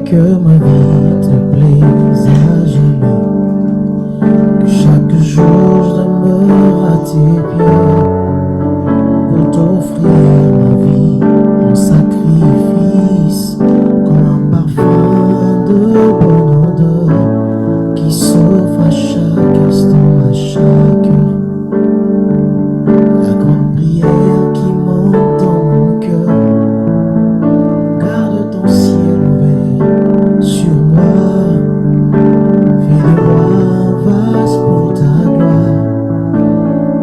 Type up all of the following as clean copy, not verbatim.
que ma vie te plaise à jamais, que chaque jour je demeure à tes pieds pour t'offrir ma vie en sacrifice, comme un parfum de bonne odeur qui s'offre à chaque instant, à chaque heure. La grande prière qui monte dans mon cœur, garde ton ciel ouvert sur moi, fais de moi un vase pour ta gloire,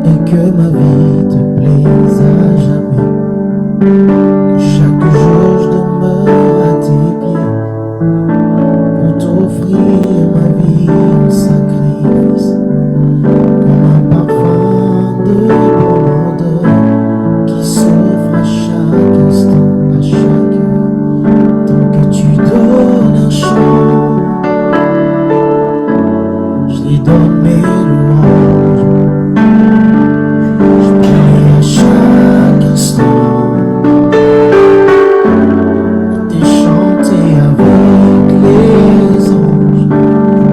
et que ma vie te plaise à jamais, que chaque jour je demeure à tes pieds pour t'offrir ma vie en sacrifice, comme un parfum de bonne odeur qui s'offre à chaque instant, à chaque heure. Tant que tu donnes un chant, je lui donne mes louanges. Je prie à chaque instant de te chanter avec les anges.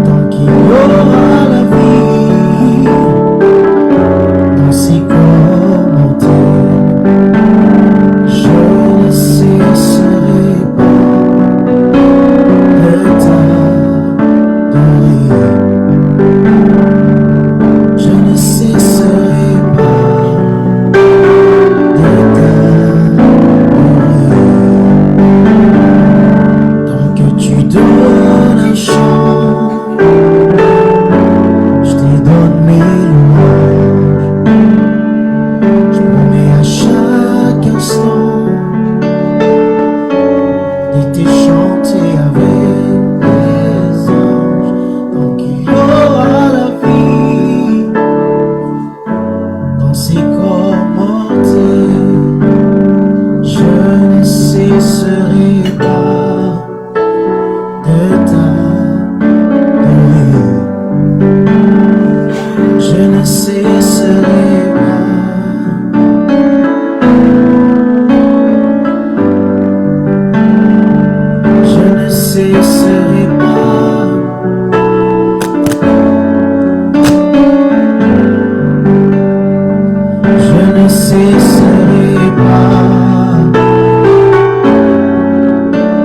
Tant qu'il y aura la vie dans ces corps mortels, je ne cesserai pas de t'adorer. Je ne cesserai pas de t'adorer. Tant que tu donnes un chant, je te donne mes louanges. Je promets à chaque instant de te chanter avec les anges. Tant qu'il y aura la vie dans ces corps mortels, je ne cesserai pas de t'adorer. Je ne cesserai pas. Je ne cesserai pas. Je ne cesserai pas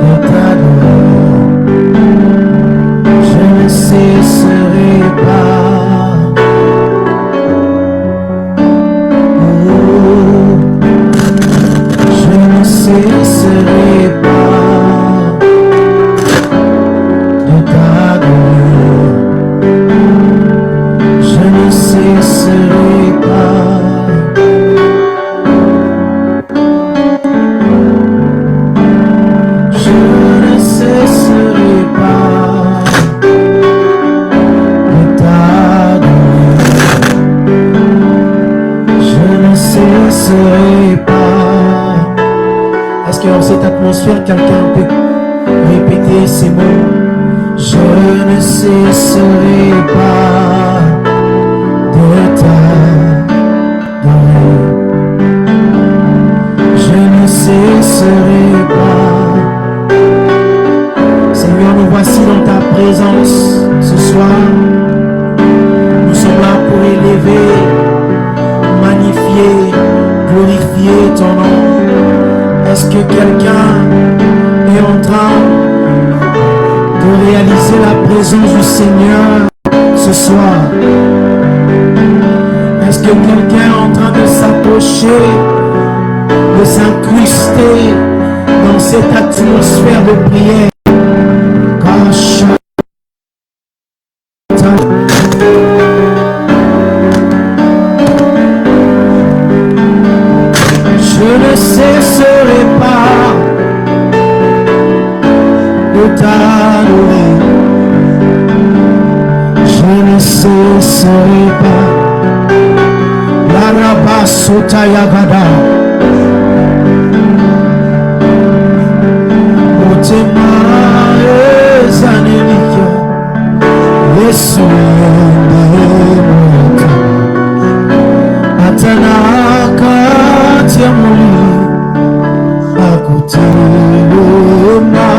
de t'adorer. Je ne cesserai pas. Oh, je ne cesserai pas de t'adorer. Je ne cesserai pas. Je ne cesserai pas de t'adorer. Je ne cesserai pas. Est-ce que dans cette atmosphère, quelqu'un peut répéter ces mots? Je ne cesserai pas de t'adorer. Je ne cesserai pas. Seigneur, nous voici dans ta présence ce soir. Nous sommes là pour élever, magnifier, glorifier ton nom. Est-ce que quelqu'un est en train de réaliser la présence du Seigneur ce soir? Est-ce que quelqu'un est en train de s'approcher, de s'incruster dans cette atmosphère de prière? Je ne cesserai pas de t'adorer. Je ne cesserai pas. La rabasota yagada. Otema ezanelia. Yesu ende atanaka tiamuli akutiluma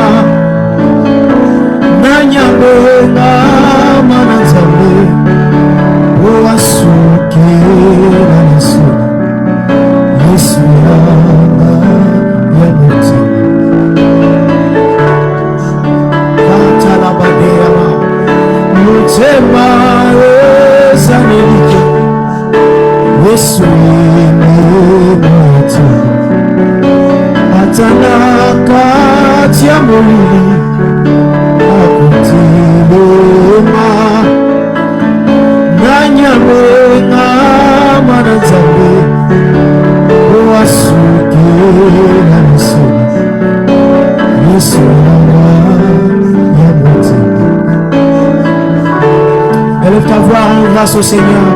tia molili akotelema nanyame ngama na nzambe oasuke na misoni Yesu nanga ya motema. Élève ta voix en grâce au Seigneur.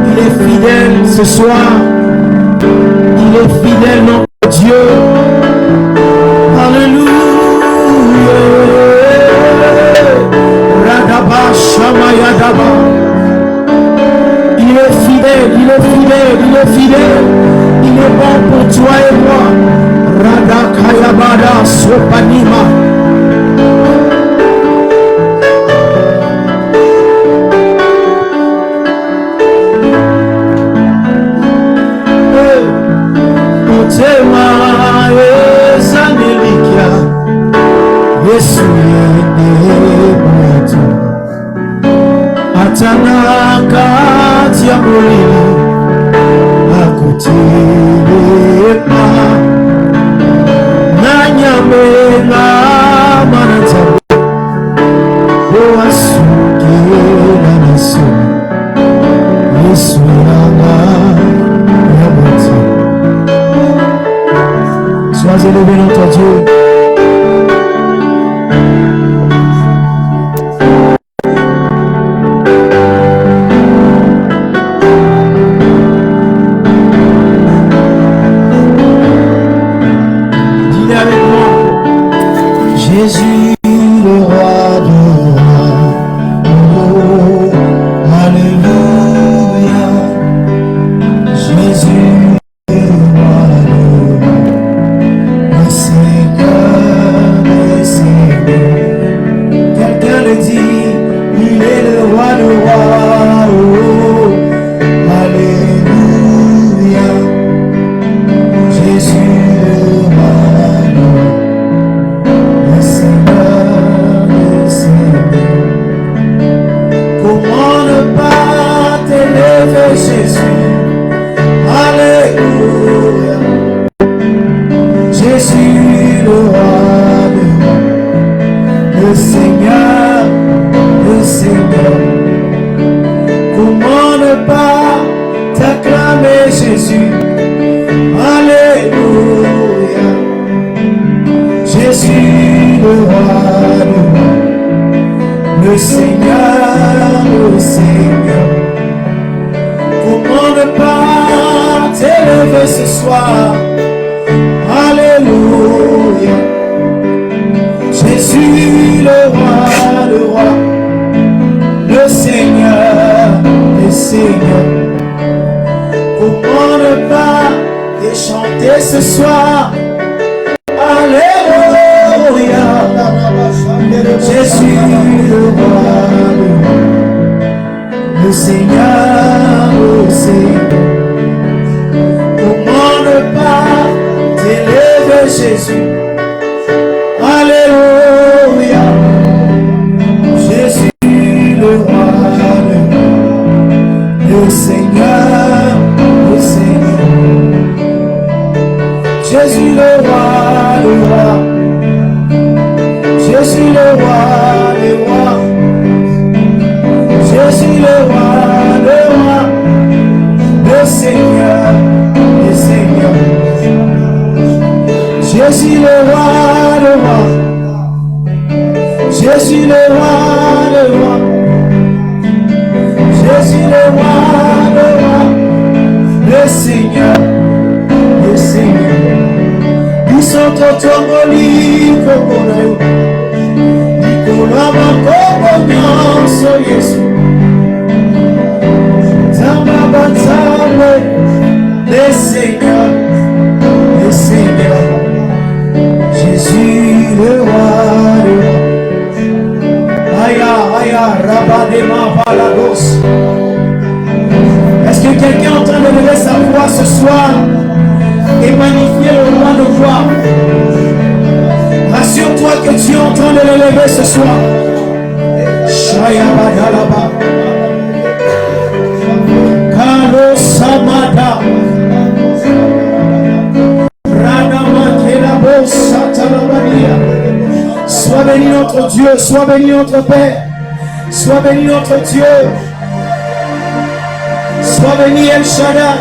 Il est fidèle ce soir. Il est fidèle notre Dieu. Alléluia. Radaba Shamayadaba. Il est fidèle, il est fidèle, il est fidèle. Il est bon pour toi et moi. Radakayabada Sopanima. Otema ezanelikia Yesu yene mwetu atana kati ya molili akotelema nanyame ngama na nzambe oasuke na misoni Yesu nanga ya motema. Sois élevé notre Dieu. Dis avec moi, Jésus le roi de rois. Oh, alléluia. Jésus le roi de rois. Quelqu'un le dit, il est le roi de rois. Oh, alléluia. Jésus le roi de rois, le Seigneur des seigneurs. Comment ne pas t'élever, Jésus? Alléluia. Jésus le roi de rois, le Seigneur, le Seigneur. Comment ne pas t'acclamer, Jésus? Alléluia. Jésus le roi de rois, le Seigneur, le Seigneur. Comment ne pas t'élever ce soir? Alléluia. Jésus le roi, le Seigneur, le Seigneur. Comment ne pas te chanter ce soir? Alléluia. Jésus le roi, le Seigneur, le Seigneur. Comment ne pas t'élever, Jésus? Alléluia. Jésus le roi, le Seigneur, le Seigneur. Jésus le roi, Jésus le roi, Jésus le roi, le Seigneur, le Seigneur. Jésus le roi, Jésus le roi, Jésus le roi, le Seigneur, le Seigneur. Ils sont au tomboli, Kokonayo, Nikolama Kokonyan, so Yesu. Tamabatame, le Seigneur, le Seigneur. Jésus le roi, Aya, Aya, Rabadema, Balagos. Est-ce que quelqu'un est en train de lever sa voix ce soir et magnifier le roi de gloire? Rassure-toi que tu es en train de le lever ce soir. Shaya Badalaba. Kalo Samada. Radama Kelabo. Dieu, sois béni notre Père, sois béni notre Dieu, sois béni El Shaddai.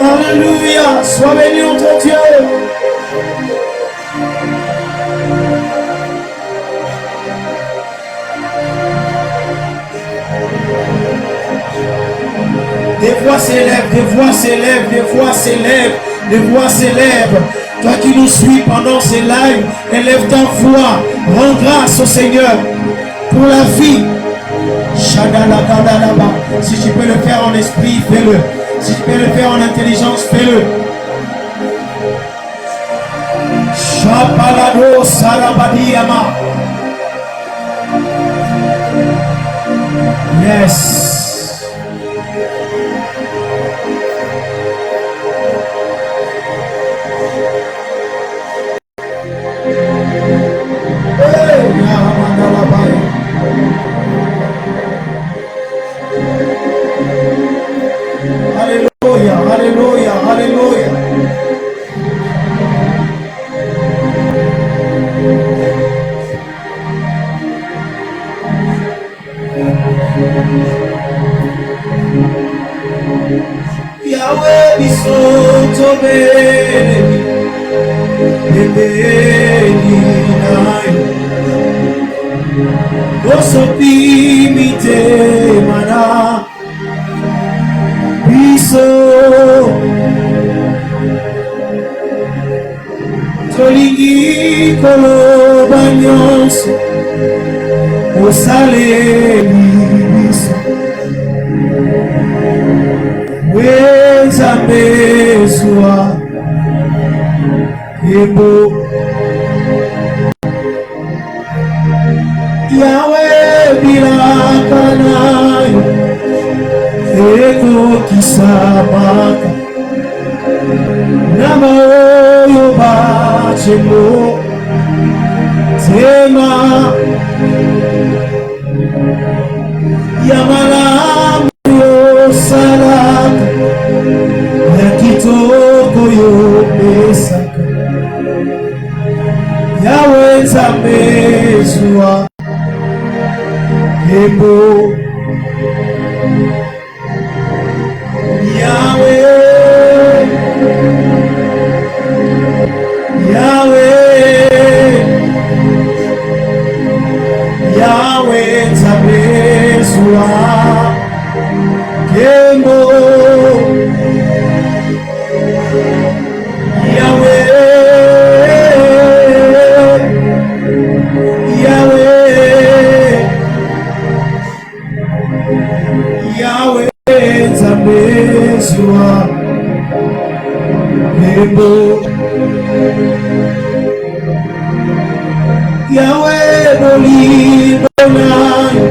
Alléluia, sois béni notre Dieu. Des voix s'élèvent, des voix s'élèvent, des voix s'élèvent, des voix s'élèvent. Toi qui nous suis pendant ces lives, élève ta voix, rends grâce au Seigneur pour la vie. Si tu peux le faire en esprit, fais-le. Si tu peux le faire en intelligence, fais-le. Shapalado Sarabadiyama. Yes. Alléluia, alléluia, alléluia. Yahweh bisoto beni, beni nayo. Osopi mite mana, biso tolingi koloba nyonso, osaleli biso. Wenza bezwa yebo Yahweh bilaka nayo ekokisabaka na baoyo bacemo tema ya malamu yosalaka ya kitoko yopesaka Yahweh Nzambe zwa yebo Yahweh, Yahweh, Yahweh Nzambe zwa yebo Yahweh, Yahweh, Yahweh Nzambe zwa yebo Yahweh bolimo nayo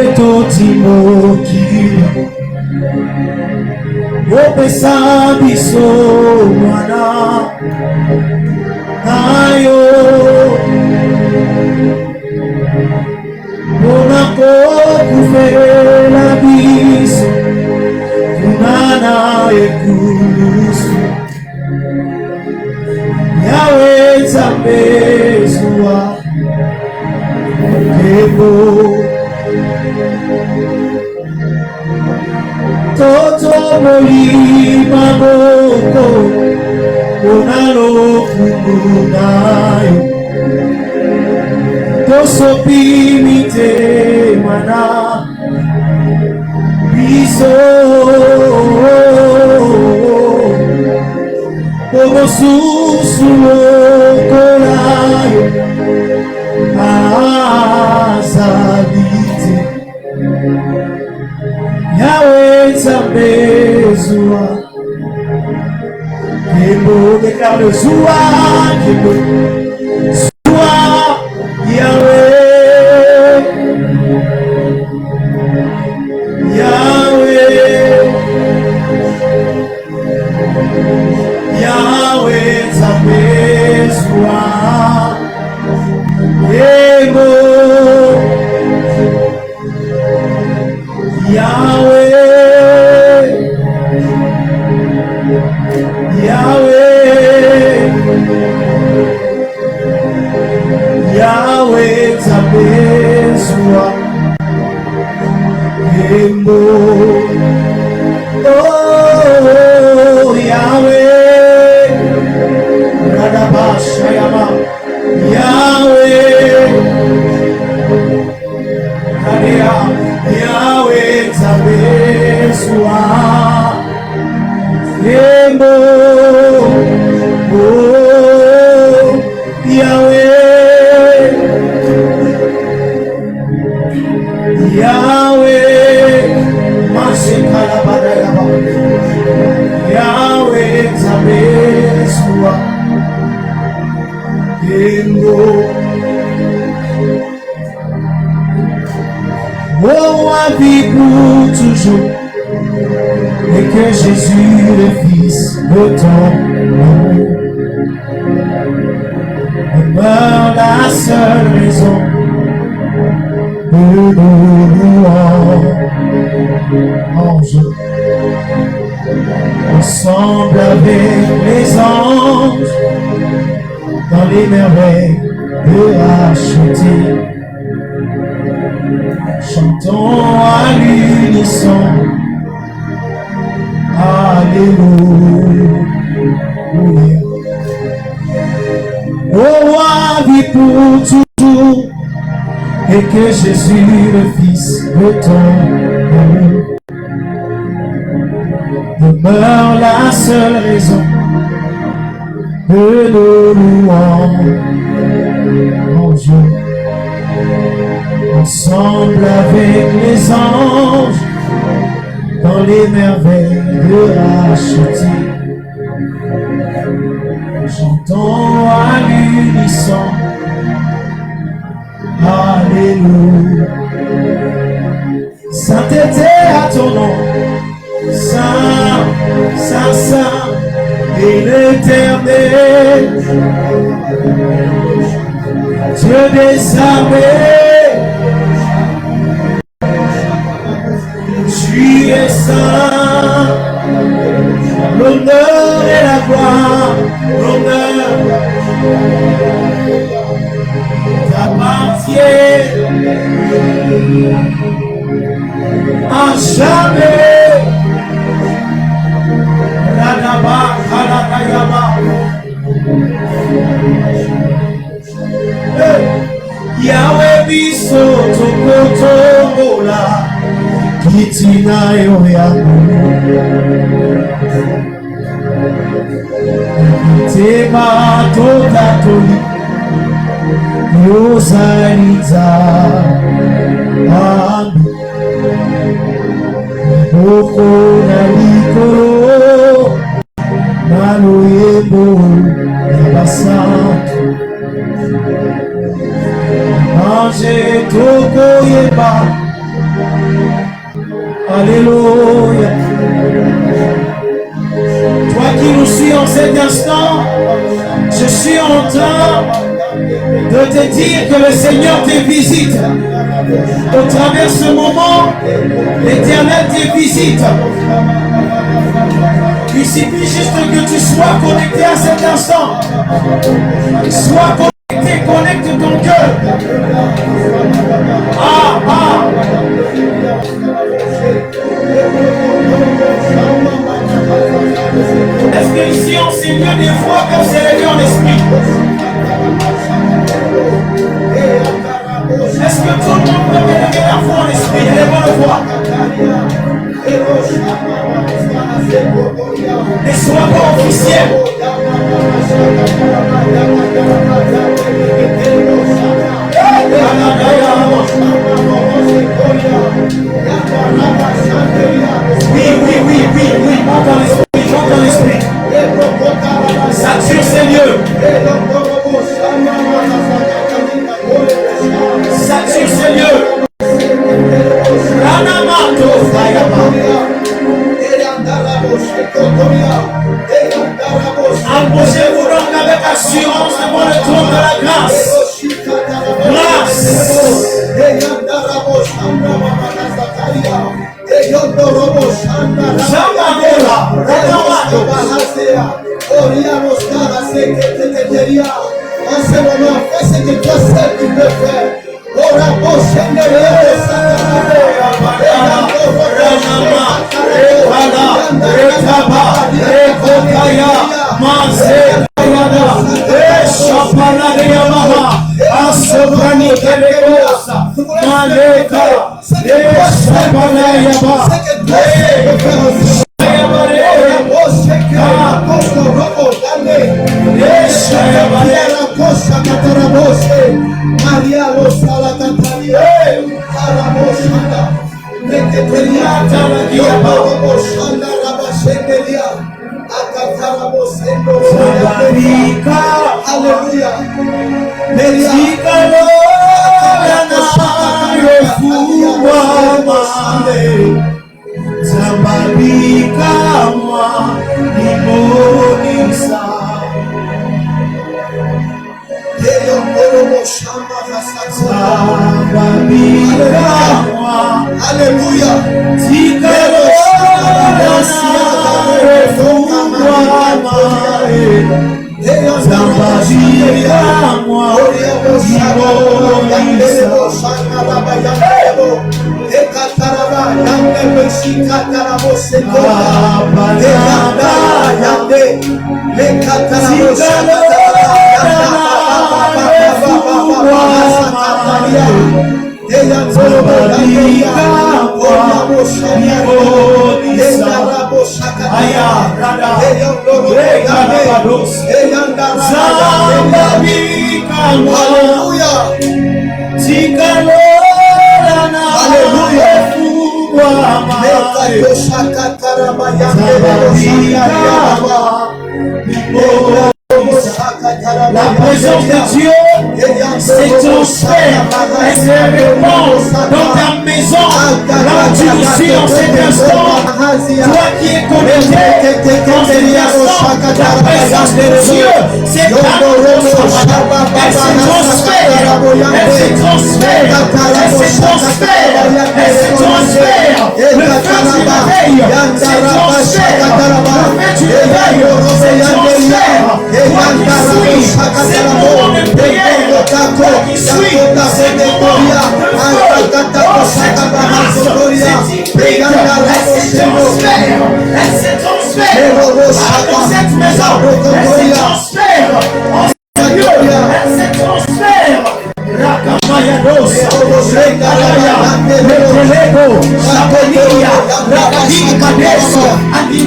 etotimokia opesa biso mwana nayo monako kufela biso kunana ekulusu Yahweh Nzambe zwa yebo toto molima moko onalo fungu nayo tosopi mitema na biso omosusu okolayo azabite Yahweh Nzambe zwa yebo déclare le zwa yebo zwa Yahweh Yahweh Yahweh Nzambe zwa yebo Yahweh, Yahweh, Embo. Oh, Yahweh. Radabashayama. Yahweh. Radea. Yahweh Tabeswa. Embo. Oh, Yahweh. Yahweh. Mashikalabadayaba. Yahweh Tabeswa. Embo. Oh, avec pour toujours, et que Jésus le Fils de ton amour demeure la seule raison de nos louanges. Ensemble avec les anges, dans les merveilles de racheter. Chantons à l'unisson, Alléluia. Au roi vit pour toujours, et que Jésus le Fils de ton amour demeure la seule raison de nos louanges. Ensemble avec les anges, dans les merveilles de racheter. Chantons à l'unisson, Alléluia. Sainteté à ton nom, Saint, Saint, Saint, et l'Éternel, Dieu des armées. Tu es saint, l'honneur et la gloire, l'honneur t'appartient à jamais. Radaba, Radakayaba. Yahweh biso tokotobola. Kitina yoyamu Tema totatoli Yosaniza Ami Boko na likoro Naloyebo Nabasanto Mange toko yeba Alléluia. Toi qui nous suis en cet instant, je suis en train de te dire que le Seigneur te visite. Au travers ce moment, l'Éternel te visite. Il suffit juste que tu sois connecté à cet instant. Sois connecté, connecte ton cœur. Est-ce que ici on sait mieux des fois qu'on s'est levé en esprit? Est-ce que tout le monde peut me lever la foi en esprit? Élevons le voix. Ne sois pas officiel. Oui, monte dans l'esprit, sature ces lieux. Sature ces lieux. Approchez-vous donc avec assurance devant le trône de la grâce. Grâce. En ce moment, fais ce que toi seul tu peux faire. La présence de Dieu se transfère et se répand dans ta maison. Là où tu nous suis en cet instant, toi qui es connecté dans cet instant, la présence de Dieu c'est ta elle se transfère, elle se transfère, elle se transfère, elle se transfère. Le feu du réveil se transfère, le feu du réveil se transfère. Toi qui suis, c'est le moment de prière. Toi qui suis, c'est le moment de feu. Oh, cette grâce, cette hybride, elle se transfère, elle se transfère dans cette maison, elle se transfère en ce lieu, elle se transfère. Rakamayados, Rekaraya, Rekelego, Sabonia, Rakadi Kadeso, Andi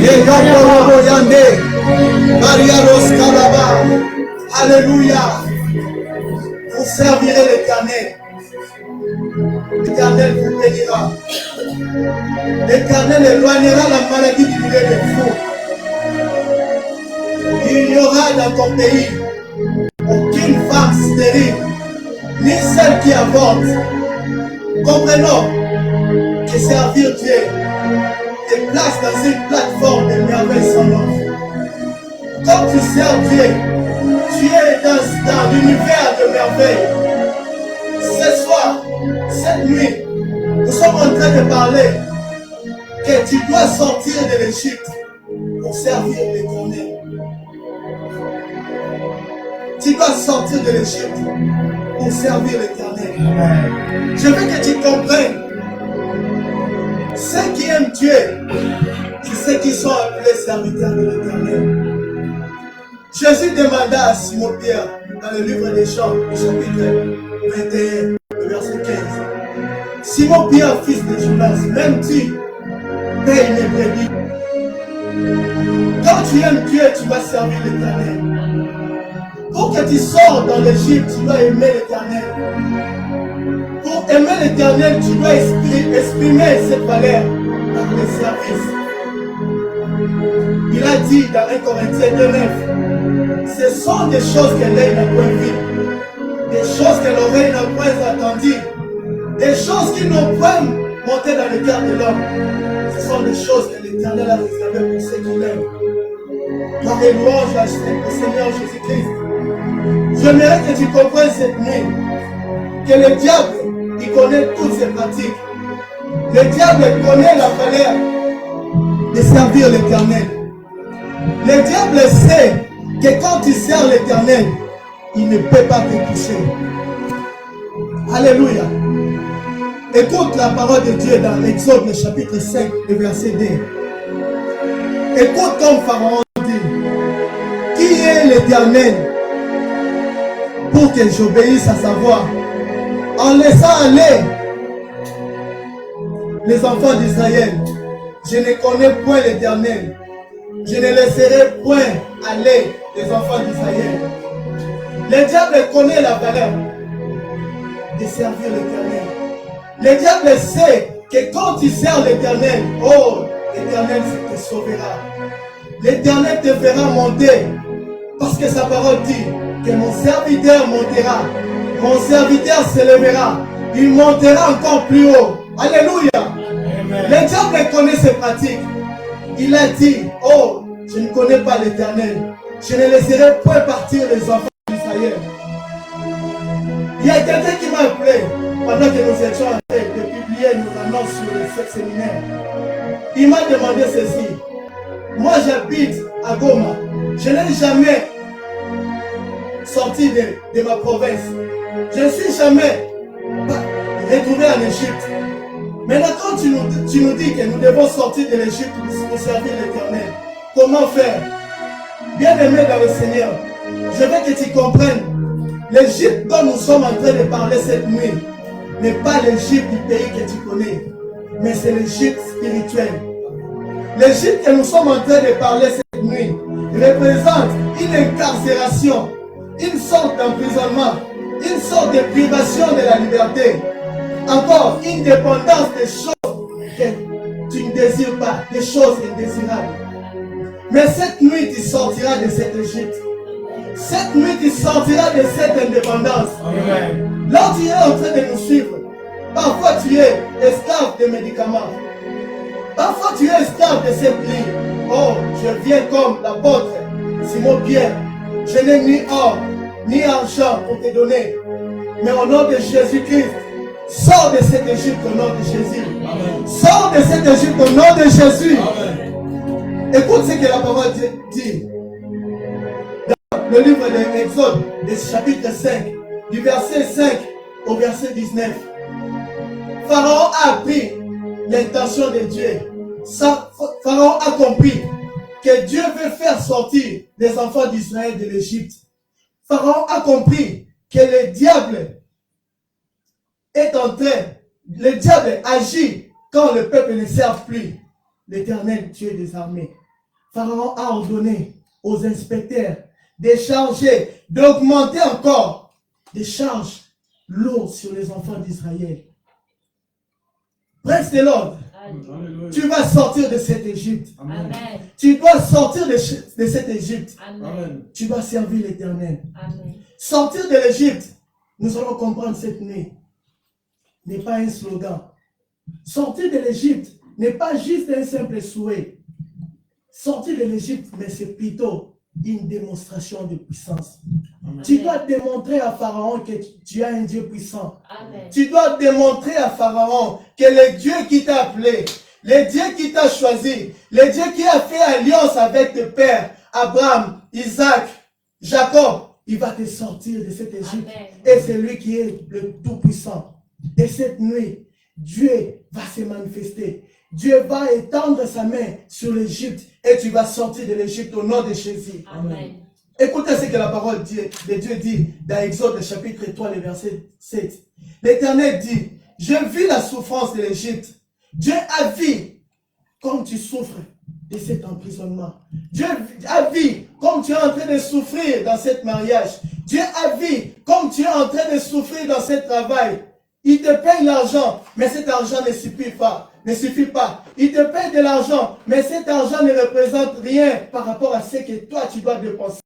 Maria Roskalaba. Alléluia. Vous servirez l'Éternel. L'Éternel vous bénira. L'Éternel éloignera la maladie du milieu des fous. Il n'y aura dans ton pays aucune femme stérile, ni celle qui avorte. Comprenons que servir Dieu te place dans une plateforme de merveilles sans nom. Quand tu sers Dieu, tu es dans l'univers de merveilles. Ce soir, cette nuit, nous sommes en train de parler que tu dois sortir de l'Égypte pour servir l'Éternel. Tu dois sortir de l'Égypte pour servir l'Éternel. Je veux que tu comprennes. Ceux qui aiment Dieu, c'est ceux qui sont appelés serviteurs de l'Éternel. Jésus demanda à Simon-Pierre dans le livre des Jean, chapitre 21, verset 15. Simon-Pierre, fils de Jonas, m'aimes-tu? Paye mes brebis. Quand tu aimes Dieu, tu vas servir l'Éternel. Pour que tu sors dans l'Égypte, tu dois aimer l'Éternel. Pour aimer l'Éternel, tu dois exprimer cette valeur dans le service. Il a dit dans 1 Corinthiens 2,9, ce sont des choses que l'œil n'a point vues, des choses que l'oreille n'a point entendues, des choses qui n'ont point monté dans le cœur de l'homme. Ce sont des choses que l'Éternel a réservées pour ceux qui l'aiment. Par les louanges au Seigneur Jésus-Christ. J'aimerais que tu comprennes cette nuit que le diable, il connaît toutes ses pratiques. Le diable connaît la valeur de servir l'Éternel. Le diable sait que quand tu sers l'Éternel, il ne peut pas te toucher. Alléluia. Écoute la parole de Dieu dans l'Exode, le chapitre 5, le verset 2. Écoute comme Pharaon dit. prié l'Éternel pour que j'obéisse à sa voix, en laissant aller les enfants d'Israël. Je ne connais point l'Éternel. Je ne laisserai point aller les enfants d'Israël. Le diable connaît la valeur de servir l'Éternel. Le diable sait que quand tu sers l'Éternel, oh, l'Éternel te sauvera. L'Éternel te fera monter. Parce que sa parole dit que mon serviteur montera. Mon serviteur s'élèvera. Il montera encore plus haut. Alléluia. Amen. Le diable connaît ses pratiques. Il a dit, oh, je ne connais pas l'Éternel. Je ne laisserai point partir les enfants d'Israël. Il y a quelqu'un qui m'a appelé pendant que nous étions en train de publier nos annonces sur ce séminaire. Il m'a demandé ceci. Moi, j'habite à Goma. Je n'ai jamais sorti de ma province. Je ne suis jamais retrouvé en Égypte. Maintenant, quand tu nous dis que nous devons sortir de l'Égypte pour servir l'Éternel, comment faire? Bien-aimé dans le Seigneur, je veux que tu comprennes. L'Égypte dont nous sommes en train de parler cette nuit n'est pas l'Égypte du pays que tu connais, mais c'est l'Égypte spirituelle. L'Égypte que nous sommes en train de parler cette nuit représente une incarcération, une sorte d'emprisonnement, une sorte de privation de la liberté. Encore une dépendance des choses que tu ne désires pas, des choses indésirables. Mais cette nuit, tu sortiras de cette Égypte. Cette nuit, tu sortiras de cette indépendance. Amen. Là où tu es en train de nous suivre, parfois tu es esclave des médicaments. Parfois tu es esclave de cette vie. Oh, je viens comme l'apôtre Simon-Pierre. Je n'ai ni or, ni argent pour te donner. Mais au nom de Jésus-Christ, sors de cette Égypte au nom de Jésus. Amen. Sors de cette Égypte au nom de Jésus. Amen. Écoute ce que la parole dit. Dans le livre de l'Exode, chapitre 5, du verset 5 au verset 19. Pharaon a appris l'intention de Dieu. Pharaon a compris que Dieu veut faire sortir les enfants d'Israël de l'Égypte. Pharaon a compris que le diable agit quand le peuple ne sert plus l'Éternel Dieu des armées. Pharaon a ordonné aux inspecteurs de charger, d'augmenter encore des charges lourdes sur les enfants d'Israël. Prince de l'ordre, tu vas sortir de cette Égypte. Amen. Tu dois sortir de cette Égypte. Amen. Tu dois servir l'Éternel. Sortir de l'Égypte, nous allons comprendre cette nuit, n'est pas un slogan. Sortir de l'Égypte n'est pas juste un simple souhait. Sortir de l'Égypte, mais c'est plutôt une démonstration de puissance. Amen. Tu dois démontrer à Pharaon que tu as un Dieu puissant. Amen. Tu dois démontrer à Pharaon que le Dieu qui t'a appelé, le Dieu qui t'a choisi, le Dieu qui a fait alliance avec tes pères, Abraham, Isaac, Jacob, il va te sortir de cette Égypte. Amen. Et c'est lui qui est le Tout-Puissant. Et cette nuit, Dieu va se manifester. Dieu va étendre sa main sur l'Égypte et tu vas sortir de l'Égypte au nom de Jésus. Amen. Écoutez ce que la parole de Dieu dit dans Exode chapitre 3, le verset 7. L'Éternel dit, j'ai vu la souffrance de l'Égypte. Dieu a vu comme tu souffres de cet emprisonnement. Dieu a vu comme tu es en train de souffrir dans ce mariage. Dieu a vu comme tu es en train de souffrir dans ce travail. Il te paye l'argent, mais cet argent ne suffit pas. Il te paye de l'argent, mais cet argent ne représente rien par rapport à ce que toi tu dois dépenser.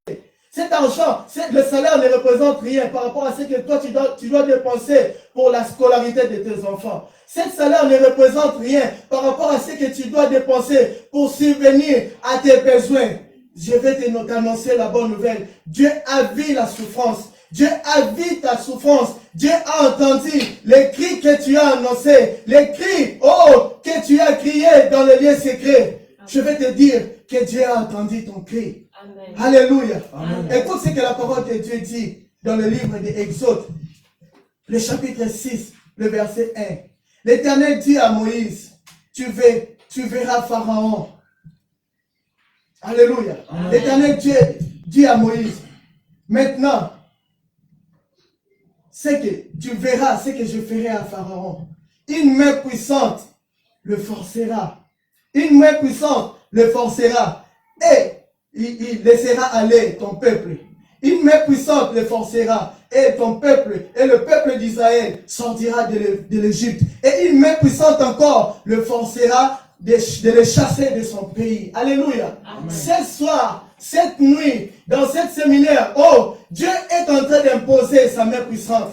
Cet argent, le salaire ne représente rien par rapport à ce que toi tu dois dépenser pour la scolarité de tes enfants. Cet salaire ne représente rien par rapport à ce que tu dois dépenser pour subvenir à tes besoins. Je vais t'annoncer la bonne nouvelle. Dieu a vu la souffrance. Dieu a vu ta souffrance. Dieu a entendu les cris que tu as annoncés. Les cris, oh, que tu as crié dans le lieu secret. Je vais te dire que Dieu a entendu ton cri. Amen. Alléluia. Amen. Écoute ce que la parole de Dieu dit dans le livre de Exode, le chapitre 6, le verset 1. L'Éternel dit à Moïse, tu verras Pharaon. Alléluia. L'Éternel Dieu dit à Moïse, maintenant, c'est que tu verras ce que je ferai à Pharaon. Une main puissante le forcera. Une main puissante le forcera. Et il laissera aller ton peuple. Une main puissante le forcera. Et ton peuple, et le peuple d'Israël sortira de l'Égypte. Et une main puissante encore le forcera de le chasser de son pays. Alléluia. Amen. Ce soir, cette nuit, dans cette séminaire, oh, Dieu est en train d'imposer sa main puissante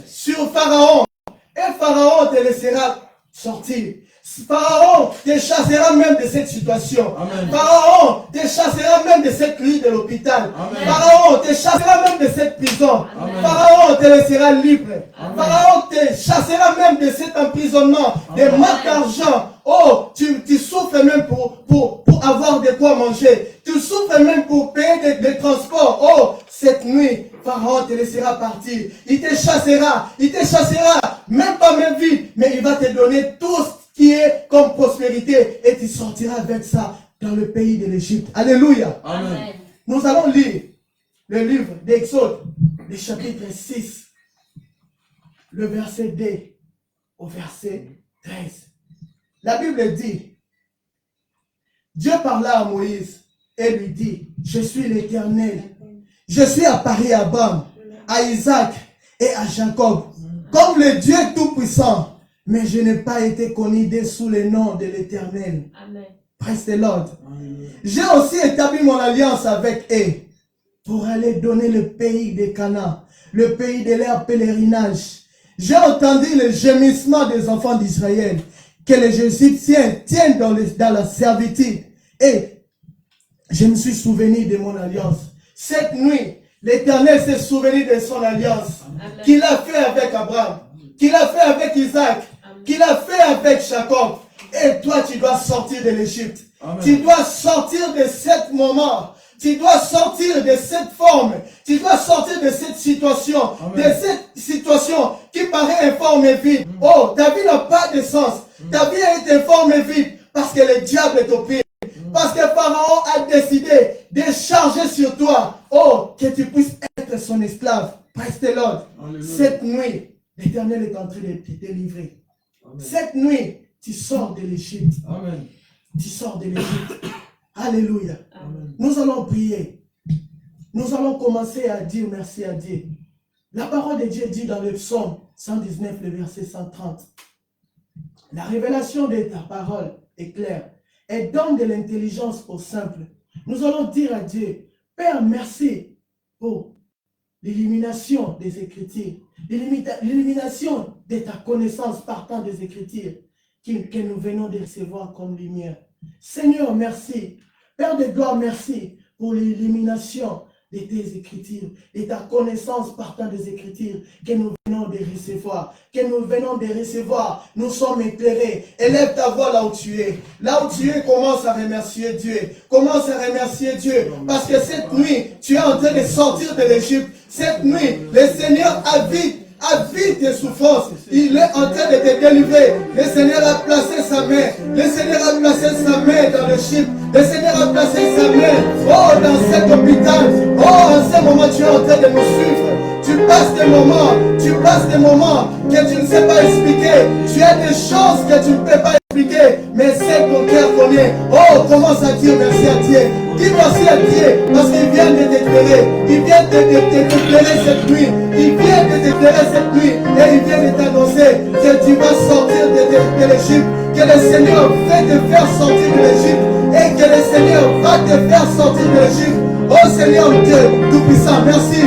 sur Pharaon. Et Pharaon te laissera sortir. Pharaon te chassera même de cette situation. Amen. Pharaon te chassera même de cette lit de l'hôpital. Pharaon te chassera même de cette prison. Amen. Pharaon te laissera libre. Amen. Pharaon te chassera même de cet emprisonnement, de manque d'argent. Oh, tu souffres même pour avoir de quoi manger. Tu souffres même pour payer des transports. Oh, cette nuit, Pharaon te laissera partir. Il te chassera, même pas même vite, mais il va te donner tout ce qui est comme prospérité et tu sortiras avec ça dans le pays de l'Égypte. Alléluia. Amen. Nous allons lire le livre d'Exode, le chapitre 6, le verset 2 au verset 13. La Bible dit, Dieu parla à Moïse et lui dit, je suis l'Éternel. Je suis apparu à Abraham, à Isaac et à Jacob, comme le Dieu Tout-Puissant. Mais je n'ai pas été connu sous le nom de l'Éternel. Praise the Lord. J'ai aussi établi mon alliance avec eux pour aller donner le pays de Canaan, le pays de leur pèlerinage. J'ai entendu le gémissement des enfants d'Israël, que les Égyptiens tiennent dans la servitude. Et je me suis souvenu de mon alliance. Cette nuit, l'Éternel s'est souvenu de son alliance qu'il a fait avec Abraham, qu'il a fait avec Isaac, qu'il a fait avec Jacob. Et toi, tu dois sortir de l'Égypte. Tu dois sortir de ce moment. Tu dois sortir de cette forme. Tu dois sortir de cette situation. Amen. De cette situation qui paraît informe et vide. Oh, ta vie n'a pas de sens. Ta vie est informe et vide parce que le diable est au pied. Parce que Pharaon a décidé de charger sur toi. Oh, que tu puisses être son esclave. Praise the Lord. Cette nuit, l'Éternel est en train de te délivrer. Amen. Cette nuit, tu sors de l'Égypte. Tu sors de l'Égypte. Alléluia. Amen. Nous allons prier. Nous allons commencer à dire merci à Dieu. La parole de Dieu dit dans le psaume 119, le verset 130. La révélation de ta parole est claire et donne de l'intelligence aux simples. Nous allons dire à Dieu, Père, merci pour l'élimination des Écritures, l'élimination de ta connaissance partant des Écritures que nous venons de recevoir comme lumière. Seigneur, merci. Père de gloire, merci pour l'élimination de tes Écritures, et ta connaissance partant des Écritures que nous venons de recevoir. Nous sommes éclairés. Élève ta voix là où tu es. Là où tu es, commence à remercier Dieu. Commence à remercier Dieu. Parce que cette nuit, tu es en train de sortir de l'Égypte. Cette nuit, le Seigneur habite tes souffrances. Il est en train de te délivrer. Le Seigneur a placé sa main. Le Seigneur a placé sa main dans l'Égypte. Le Seigneur a placé sa main, oh, dans cet hôpital. Oh, en ce moment, tu es en train de nous suivre. Tu passes des moments que tu ne sais pas expliquer. Tu as des choses que tu ne peux pas expliquer, mais c'est ton cœur connaît. Oh, commence à dire merci à Dieu. Dis merci à Dieu parce qu'il vient de t'éclairer. Il vient de t'éclairer cette nuit. Il vient de t'éclairer cette nuit. Et il vient de t'annoncer que tu vas sortir de l'Égypte. Que le Seigneur va te faire sortir de l'Égypte. Et que le Seigneur va te faire sortir de l'Égypte. Oh Seigneur Dieu Tout-Puissant, merci.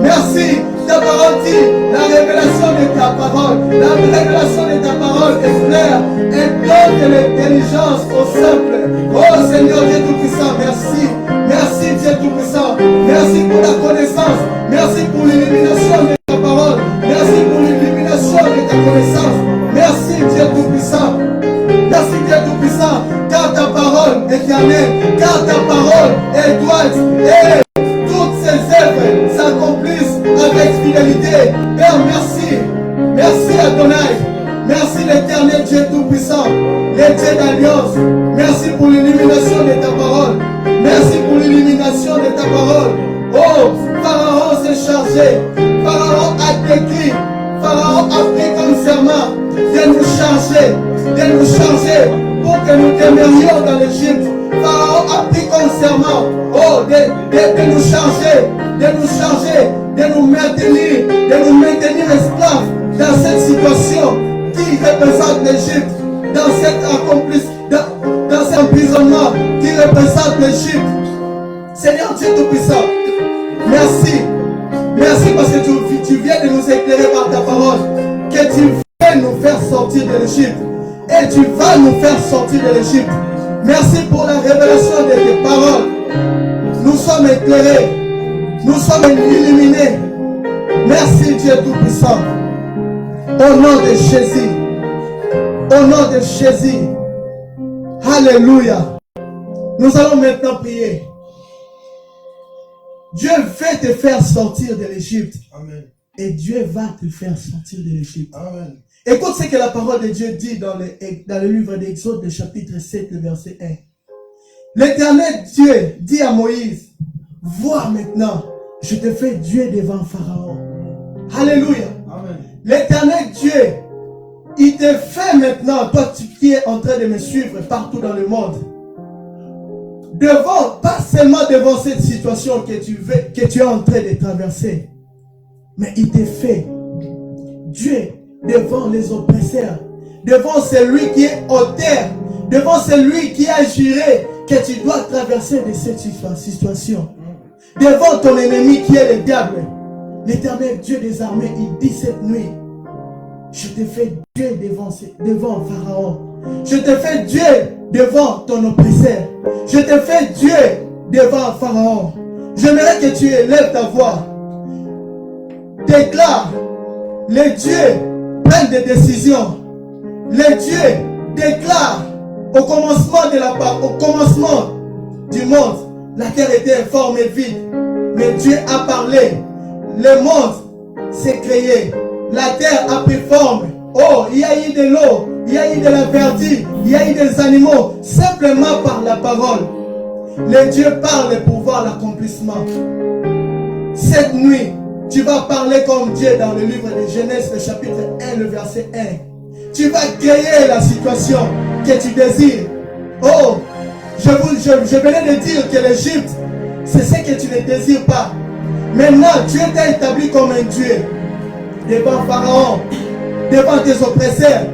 Merci. Ta parole dit, la révélation de ta parole. La révélation de ta parole est claire. Elle donne de l'intelligence au simple. Oh Seigneur Dieu Tout-Puissant, merci. Merci Dieu Tout-Puissant. Merci pour la connaissance. Merci pour l'illumination de ta parole. Merci pour l'illumination de ta connaissance. Merci Dieu Tout-Puissant. Merci Dieu Tout-Puissant. Car ta parole est éternelle. Car ta parole est droite. Et toutes ces œuvres s'accomplissent avec fidélité. Père, merci. Merci Adonai. Merci l'Éternel Dieu Tout-Puissant. Le Dieu d'Alliance. Merci pour l'illumination de ta parole. Merci pour l'illumination révélation de ta parole. Oh, Pharaon s'est chargé. Pharaon a décrit. Pharaon a pris comme serment de nous charger pour que nous demeurions dans l'Égypte. Pharaon a pris comme serment, oh, de nous charger, de nous maintenir esclaves dans cette situation qui représente l'Égypte, dans cet emprisonnement qui représente l'Égypte. Seigneur Dieu Tout-Puissant, merci. Merci parce que tu viens de nous éclairer par ta parole, que tu viens nous faire sortir de l'Égypte et tu vas nous faire sortir de l'Égypte. Merci pour la révélation de tes paroles. Nous sommes éclairés, nous sommes illuminés. Merci Dieu Tout-Puissant. Au nom de Jésus, au nom de Jésus, alléluia. Nous allons maintenant prier. Dieu veut te faire sortir de l'Égypte. Amen. Et Dieu va te faire sortir de l'Égypte. Amen. Écoute ce que la parole de Dieu dit dans le livre d'Exode, le chapitre 7, le verset 1. L'Éternel Dieu dit à Moïse, vois maintenant, je te fais Dieu devant Pharaon. Alléluia. Amen. L'Éternel Dieu, il te fait maintenant, toi qui es en train de me suivre partout dans le monde, devant, pas seulement devant cette situation que tu es en train de traverser, mais il te fait Dieu devant les oppresseurs, devant celui qui est auteur, devant celui qui a juré que tu dois traverser de cette situation, devant ton ennemi qui est le diable. L'Éternel Dieu des armées, il dit cette nuit, je te fais Dieu devant Pharaon, je te fais Dieu devant ton oppresseur, je te fais Dieu devant Pharaon. J'aimerais que tu élèves ta voix, déclare, les dieux prennent des décisions, les dieux déclarent au commencement du monde, la terre était informe et vide, mais Dieu a parlé, le monde s'est créé, la terre a pris forme. Oh, il y a eu de l'eau, il y a eu de la verdure, il y a eu des animaux, simplement par la parole. Les dieux parlent pour voir l'accomplissement. Cette nuit, tu vas parler comme Dieu dans le livre de Genèse, le chapitre 1, le verset 1. Tu vas créer la situation que tu désires. Oh, je venais de dire que l'Égypte, c'est ce que tu ne désires pas. Maintenant, Dieu t'a établi comme un Dieu devant Pharaon, devant tes oppresseurs,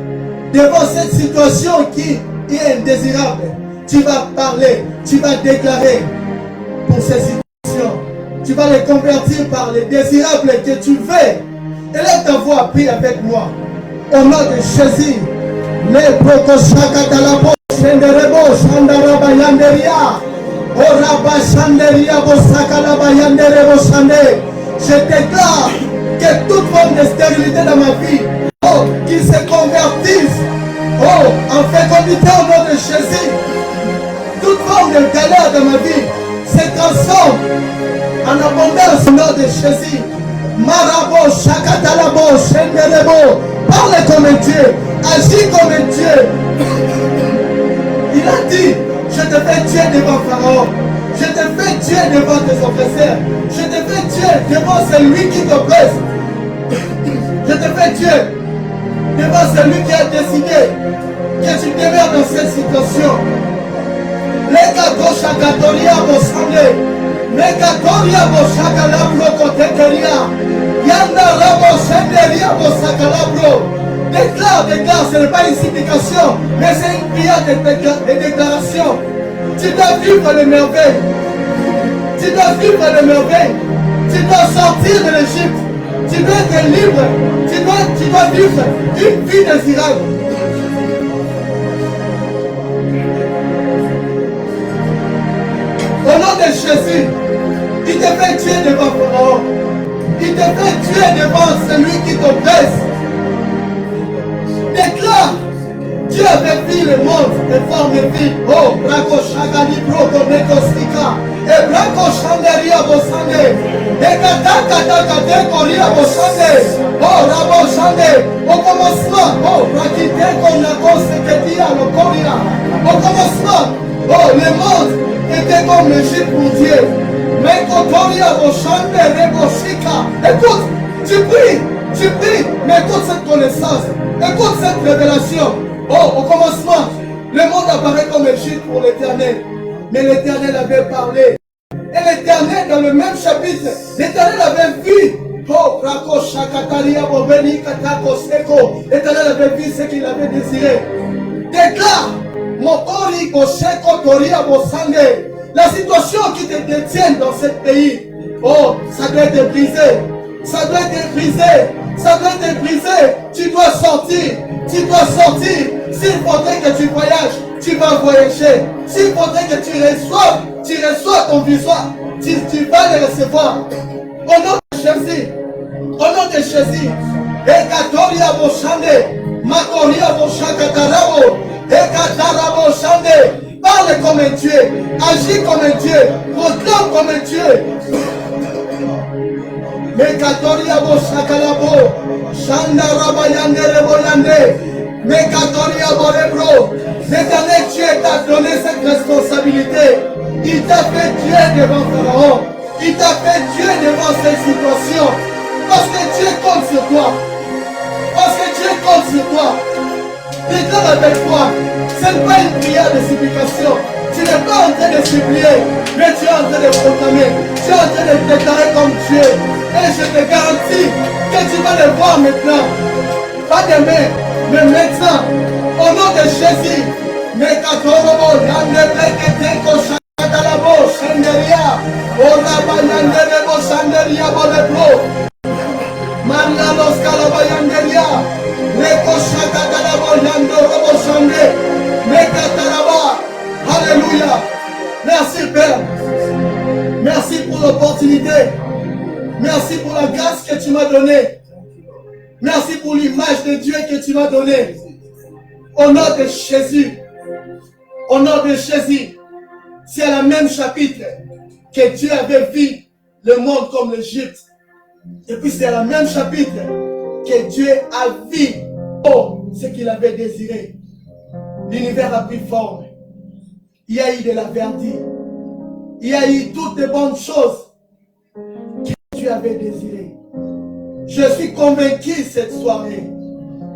devant cette situation qui est indésirable. Tu vas parler, tu vas déclarer pour ces situations. Tu vas les convertir par les désirables que tu veux. Élève ta voix, prie avec moi. Au nom de Jésus, les Brokoshakatalabo, Shenderebo, Shandarabayanderia, Oraba Shanderia, Bosakalabayanderebo Shande. Je déclare que toute forme de stérilité dans ma vie, oh, qui se convertisse, oh, en fécondité au nom de Jésus. Toute forme de galère dans ma vie se transforme en abondance au nom de Jésus. Marabo, Shakatalabo, Shenderebo. Parle comme un Dieu, agis comme un Dieu. Il a dit, je te fais Dieu devant Pharaon, je te fais Dieu devant tes oppresseurs, je te fais Dieu devant celui qui t'oppresse, je te fais Dieu devant celui qui a décidé que tu demeures dans cette situation. Les Katosha Katoria Bosande, les Katoria Boshakala Blokotekeria, Yanda Rabo Senderia Bosakalabro. Déclare, ce n'est pas une supplication, mais c'est une prière de déclaration. Tu dois vivre les merveilles. Tu dois vivre les merveilles. Tu dois sortir de l'Égypte. Tu dois être libre. Tu dois vivre une vie désirable. Au nom de Jésus, il te fait Dieu devant Pharaon. Il te fait Dieu devant celui qui t'oppresse. Déclare, Dieu avait fait le monde de forme vie. Oh, Brako Shagani Broko Nekostika. Et Brako Shanderia Bosande. Et Katakataka Koria Bosande. Oh, Rabo Shande. Au commencement, oh, Brakite Konako Seketia Lokoria. Au commencement, oh, le monde était comme l'Égypte pour Dieu. Écoute, tu pries, mais écoute cette connaissance, écoute cette révélation. Oh, au commencement, le monde apparaît comme Égypte pour l'Éternel, mais l'Éternel avait parlé. Et l'Éternel, dans le même chapitre, l'Éternel avait vu. Oh, l'Éternel avait vu ce qu'il avait désiré. Déclare, la situation qui te détient dans ce pays, oh, ça doit être brisé. Ça doit être brisé. Ça doit être brisé. Tu dois sortir. Tu dois sortir. S'il faudrait que tu voyages, tu vas voyager. S'il faudrait que tu reçois ton visa, tu vas le recevoir. Au nom de Jésus. Au nom de Jésus. Ekatoria Boshande. Makoria Boshakatarabo. Ekatarabo Shande. Parle comme un Dieu. Agis comme un Dieu. Proclame comme un Dieu. Mekatoria Boshakalabo. Shanda Rabayande Reboyande. Mekatoria Borebro. L'Éternel Dieu t'a donné cette responsabilité. Il t'a fait Dieu devant Pharaon. Il t'a fait Dieu devant cette situation. Parce que Dieu compte sur toi. Parce que Dieu compte sur toi. Déclare avec toi. Ce n'est pas une prière de supplication. Tu n'es pas en train de supplier, mais tu es en train de proclamer. Tu es en train de déclarer comme Dieu. Et je te garantis que tu vas le voir maintenant. Pas demain, mais maintenant. Au nom de Jésus. Mekatorobo, Yandebreketeko, Shakalabo, Shanderia, Orabayanderebo, Shanderia, Bodebro, Marianos Kalabayanderia, Neko Shakatalabo, Yandorobo, Shande, Mekataraba. Alléluia. Merci Père. Merci pour l'opportunité. Merci pour la grâce que tu m'as donnée. Merci pour l'image de Dieu que tu m'as donnée. Au nom de Jésus. Au nom de Jésus. C'est le même chapitre que Dieu avait vu le monde comme l'Égypte. Et puis c'est le même chapitre que Dieu a vu ce qu'il avait désiré. L'univers a pris forme. Il y a eu de la verdure. Il y a eu toutes les bonnes choses que Dieu avait désirées. Je suis convaincu cette soirée.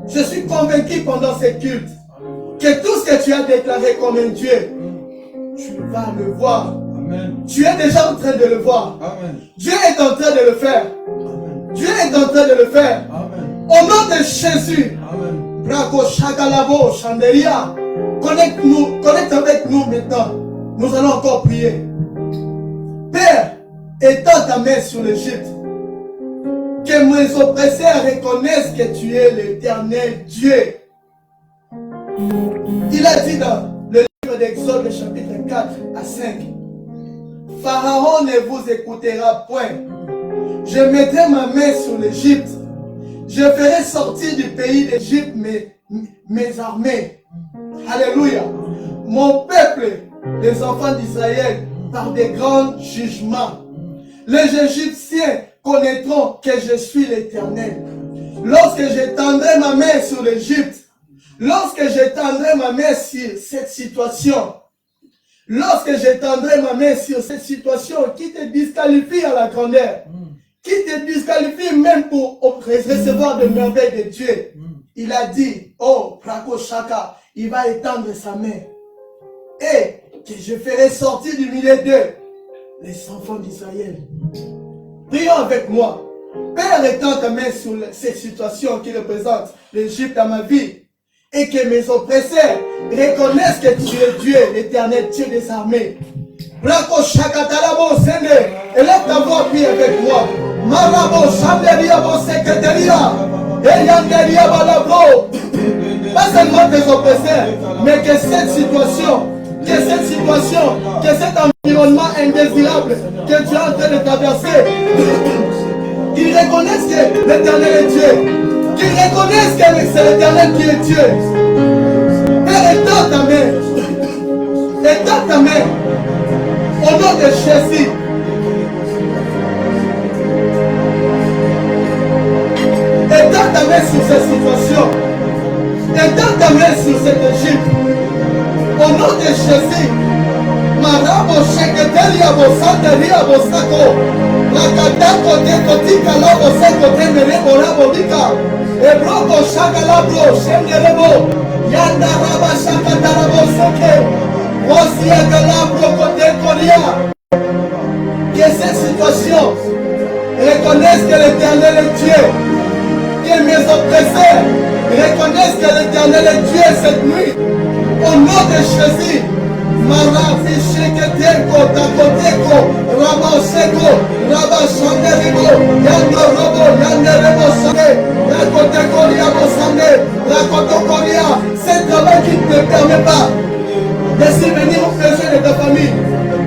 Je suis convaincu pendant ce culte que tout ce que tu as déclaré comme un Dieu, tu vas le voir. Amen. Tu es déjà en train de le voir. Amen. Dieu est en train de le faire. Amen. Dieu est en train de le faire. Amen. Au nom de Jésus. Amen. Bravo, Shakalabo, Chanderia. Connecte avec nous maintenant. Nous allons encore prier. Père, étends ta main sur l'Égypte. Que mes oppresseurs reconnaissent que tu es l'Éternel Dieu. Il a dit dans le livre d'Exode, chapitre 4 à 5. Pharaon ne vous écoutera point. Je mettrai ma main sur l'Égypte. Je ferai sortir du pays d'Égypte mes armées. Alléluia. Mon peuple, les enfants d'Israël, par des grands jugements. Les Égyptiens connaîtront que je suis l'Éternel. Lorsque j'étendrai ma main sur l'Égypte, lorsque j'étendrai ma main sur cette situation, lorsque j'étendrai ma main sur cette situation qui te disqualifie à la grandeur, qui te disqualifie même pour recevoir de merveilles de Dieu, il a dit, oh, Prako Shaka, il va étendre sa main et que je ferai sortir du milieu d'eux les enfants d'Israël. Prions avec moi. Père, étends ta main sur cette situation qui représente l'Égypte dans ma vie et que mes oppresseurs reconnaissent que tu es Dieu, l'Éternel, Dieu des armées. Brako Shakatalabo Sende, élève ta voix, prie avec moi. Marabo Shanderia Bo Seketeria, Eyanderia Balabo. Pas seulement tes oppresseurs, mais que cette situation, que cet environnement indésirable que tu es en train de traverser, qu'ils reconnaissent que l'Éternel est Dieu, qu'ils reconnaissent que c'est l'Éternel qui est Dieu. Père, étends ta main, étends ta main, au nom de Jésus. Étends ta main sur cette situation, étends ta main sur cette Égypte. Au nom de Jésus, Marabo Sheketelia Bosanderia Bosako. Rakatako Tekotika Labo Seko Temerebo Rabo Dika. Ebroko Shakalabro Shenderebo. Yanda Raba Shakatarabo Seke. Rosia Galabro Kote Korea. Que cette situation reconnaisse que l'Éternel est Dieu. Que mes oppresseurs reconnaissent que l'Éternel est Dieu cette nuit. Au nom de Jésus. Marafi Sheketeko, Takoteko, Rabaseko, Rabashanderebo, Yando Robo, Yanderebo Sane, Rakotekoria Bosane, Rakotokoria. C'est un travail qui ne te permet pas de subvenir aux besoins de ta famille.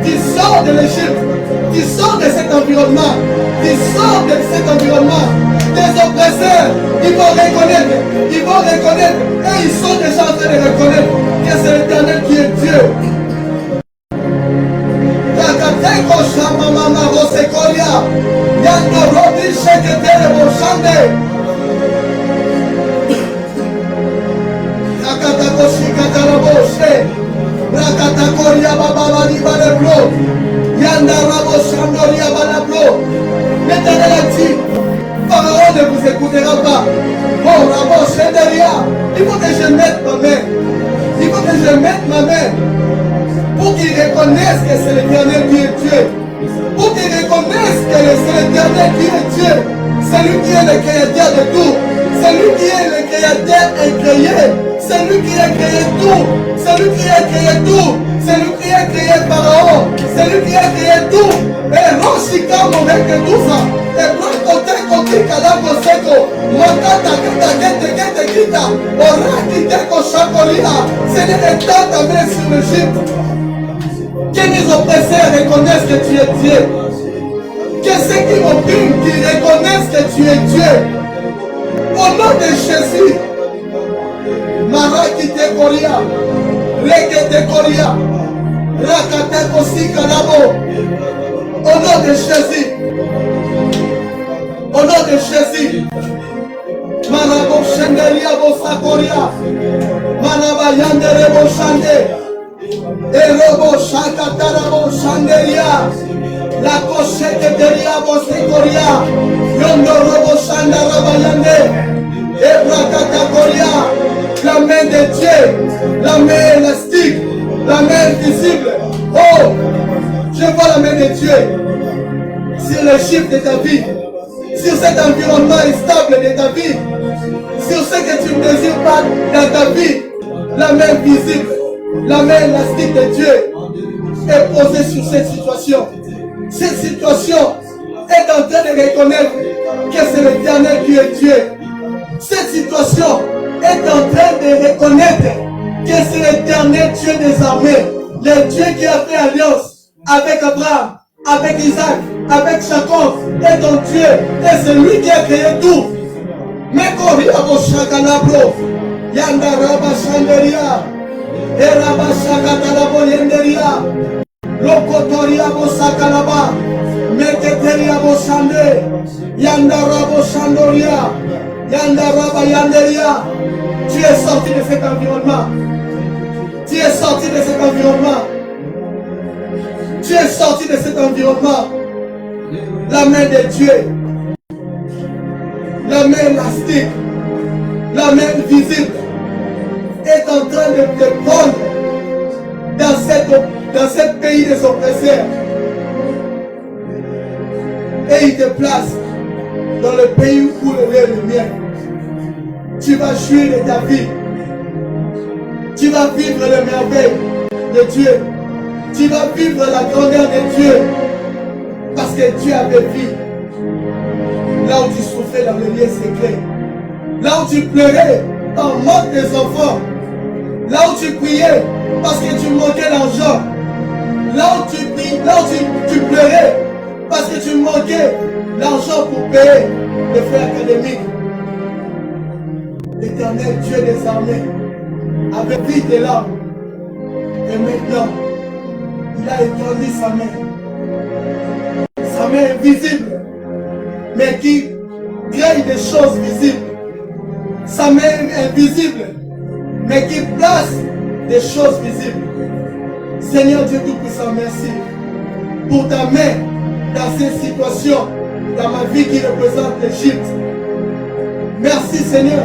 Tu sors de l'Égypte, tu sors de cet environnement, tu sors de cet environnement. Tes oppresseurs, ils vont reconnaître, et ils sont déjà en train de reconnaître que c'est l'Éternel qui est Dieu. Rakateko Shama Mama Rosekoria, Yando Robi Sheketere Boshande, Rakatako Shikatara Boshe, Rakatakoria Baba Balebro, Yanda Rabo Shandoria Balabro. L'Éternel a dit, Pharaon ne vous écoutera pas. Bon, Rabo Shenderia, il faut que je mette ma main. Il faut que je mette ma main pour qu'ils reconnaissent que c'est l'Éternel qui est Dieu. Pour qu'ils reconnaissent que c'est l'Éternel qui est Dieu. C'est lui qui est le créateur de tout. C'est lui qui est le créateur incréé. C'est lui qui a créé tout. C'est lui qui a créé tout. C'est lui qui a créé Pharaon. C'est lui qui a créé tout. Et Roshika Morek et tout ça. Et Brokote Koki Kadako Seko. Makata Kita Kete Kete Kita. Oraki Teko Shakolina. C'est le temps d'amener sur l'Égypte. Que les oppresseurs reconnaissent que tu es Dieu. Que ceux qui m'oppriment, qui reconnaissent que tu es Dieu. Au nom de Jésus. Maraki te Koria. Reke te Koria. Rakate Kosi Kanabo. Au nom de Jésus. Au nom de Jésus. Marabo Shendelia Bosakoria. Manaba Yandere Boshande. Erobo Shakatarabo Shanderia. La Kosheketeria Bosekoria. Yondo Robo Shandaraba Yande. Ebrakatakoria. La main de Dieu. La main élastique. La main visible. Oh, je vois la main de Dieu sur le chiffre de ta vie, sur cet environnement instable de ta vie, sur ce que tu ne désires pas dans ta vie. La main visible, la main élastique de Dieu est posée sur cette situation. Cette situation est en train de reconnaître que c'est l'Éternel qui est Dieu. Cette situation est en train de reconnaître que c'est l'Éternel Dieu des armées, le Dieu qui a fait alliance avec Abraham, avec Isaac, avec Jacob, est ton Dieu, et c'est lui qui a créé tout. Mekoria Boshakanabro, Yanda Raba Shanderia, Eraba Shakatalabo Yenderia, Lokotoria Bosakalaba, Meketeria Boshande, Yanda Rabo Shandoria, Yanda Raba Yanderia. Tu es sorti de cet environnement. Tu es sorti de cet environnement. Tu es sorti de cet environnement. La main de Dieu, la main élastique, la main visible est en train de te prendre dans ce pays des oppresseurs. Et il te place dans le pays où le lait et le miel. Tu vas jouir de ta vie. Tu vas vivre les merveilles de Dieu. Tu vas vivre la grandeur de Dieu. Parce que Dieu avait vu. Là où tu souffrais dans le lieu secret. Là où tu pleurais en manque des enfants. Là où tu priais parce que tu manquais d'argent. Là où tu pleurais parce que tu manquais l'argent pour payer les frais académiques. L'Éternel Dieu des armées avait pris tes larmes. Et maintenant, il a étendu sa main. Sa main invisible, mais qui crée des choses visibles. Sa main invisible, mais qui place des choses visibles. Seigneur Dieu Tout-Puissant, merci pour ta main dans ces situations, dans ma vie qui représente l'Égypte. Merci Seigneur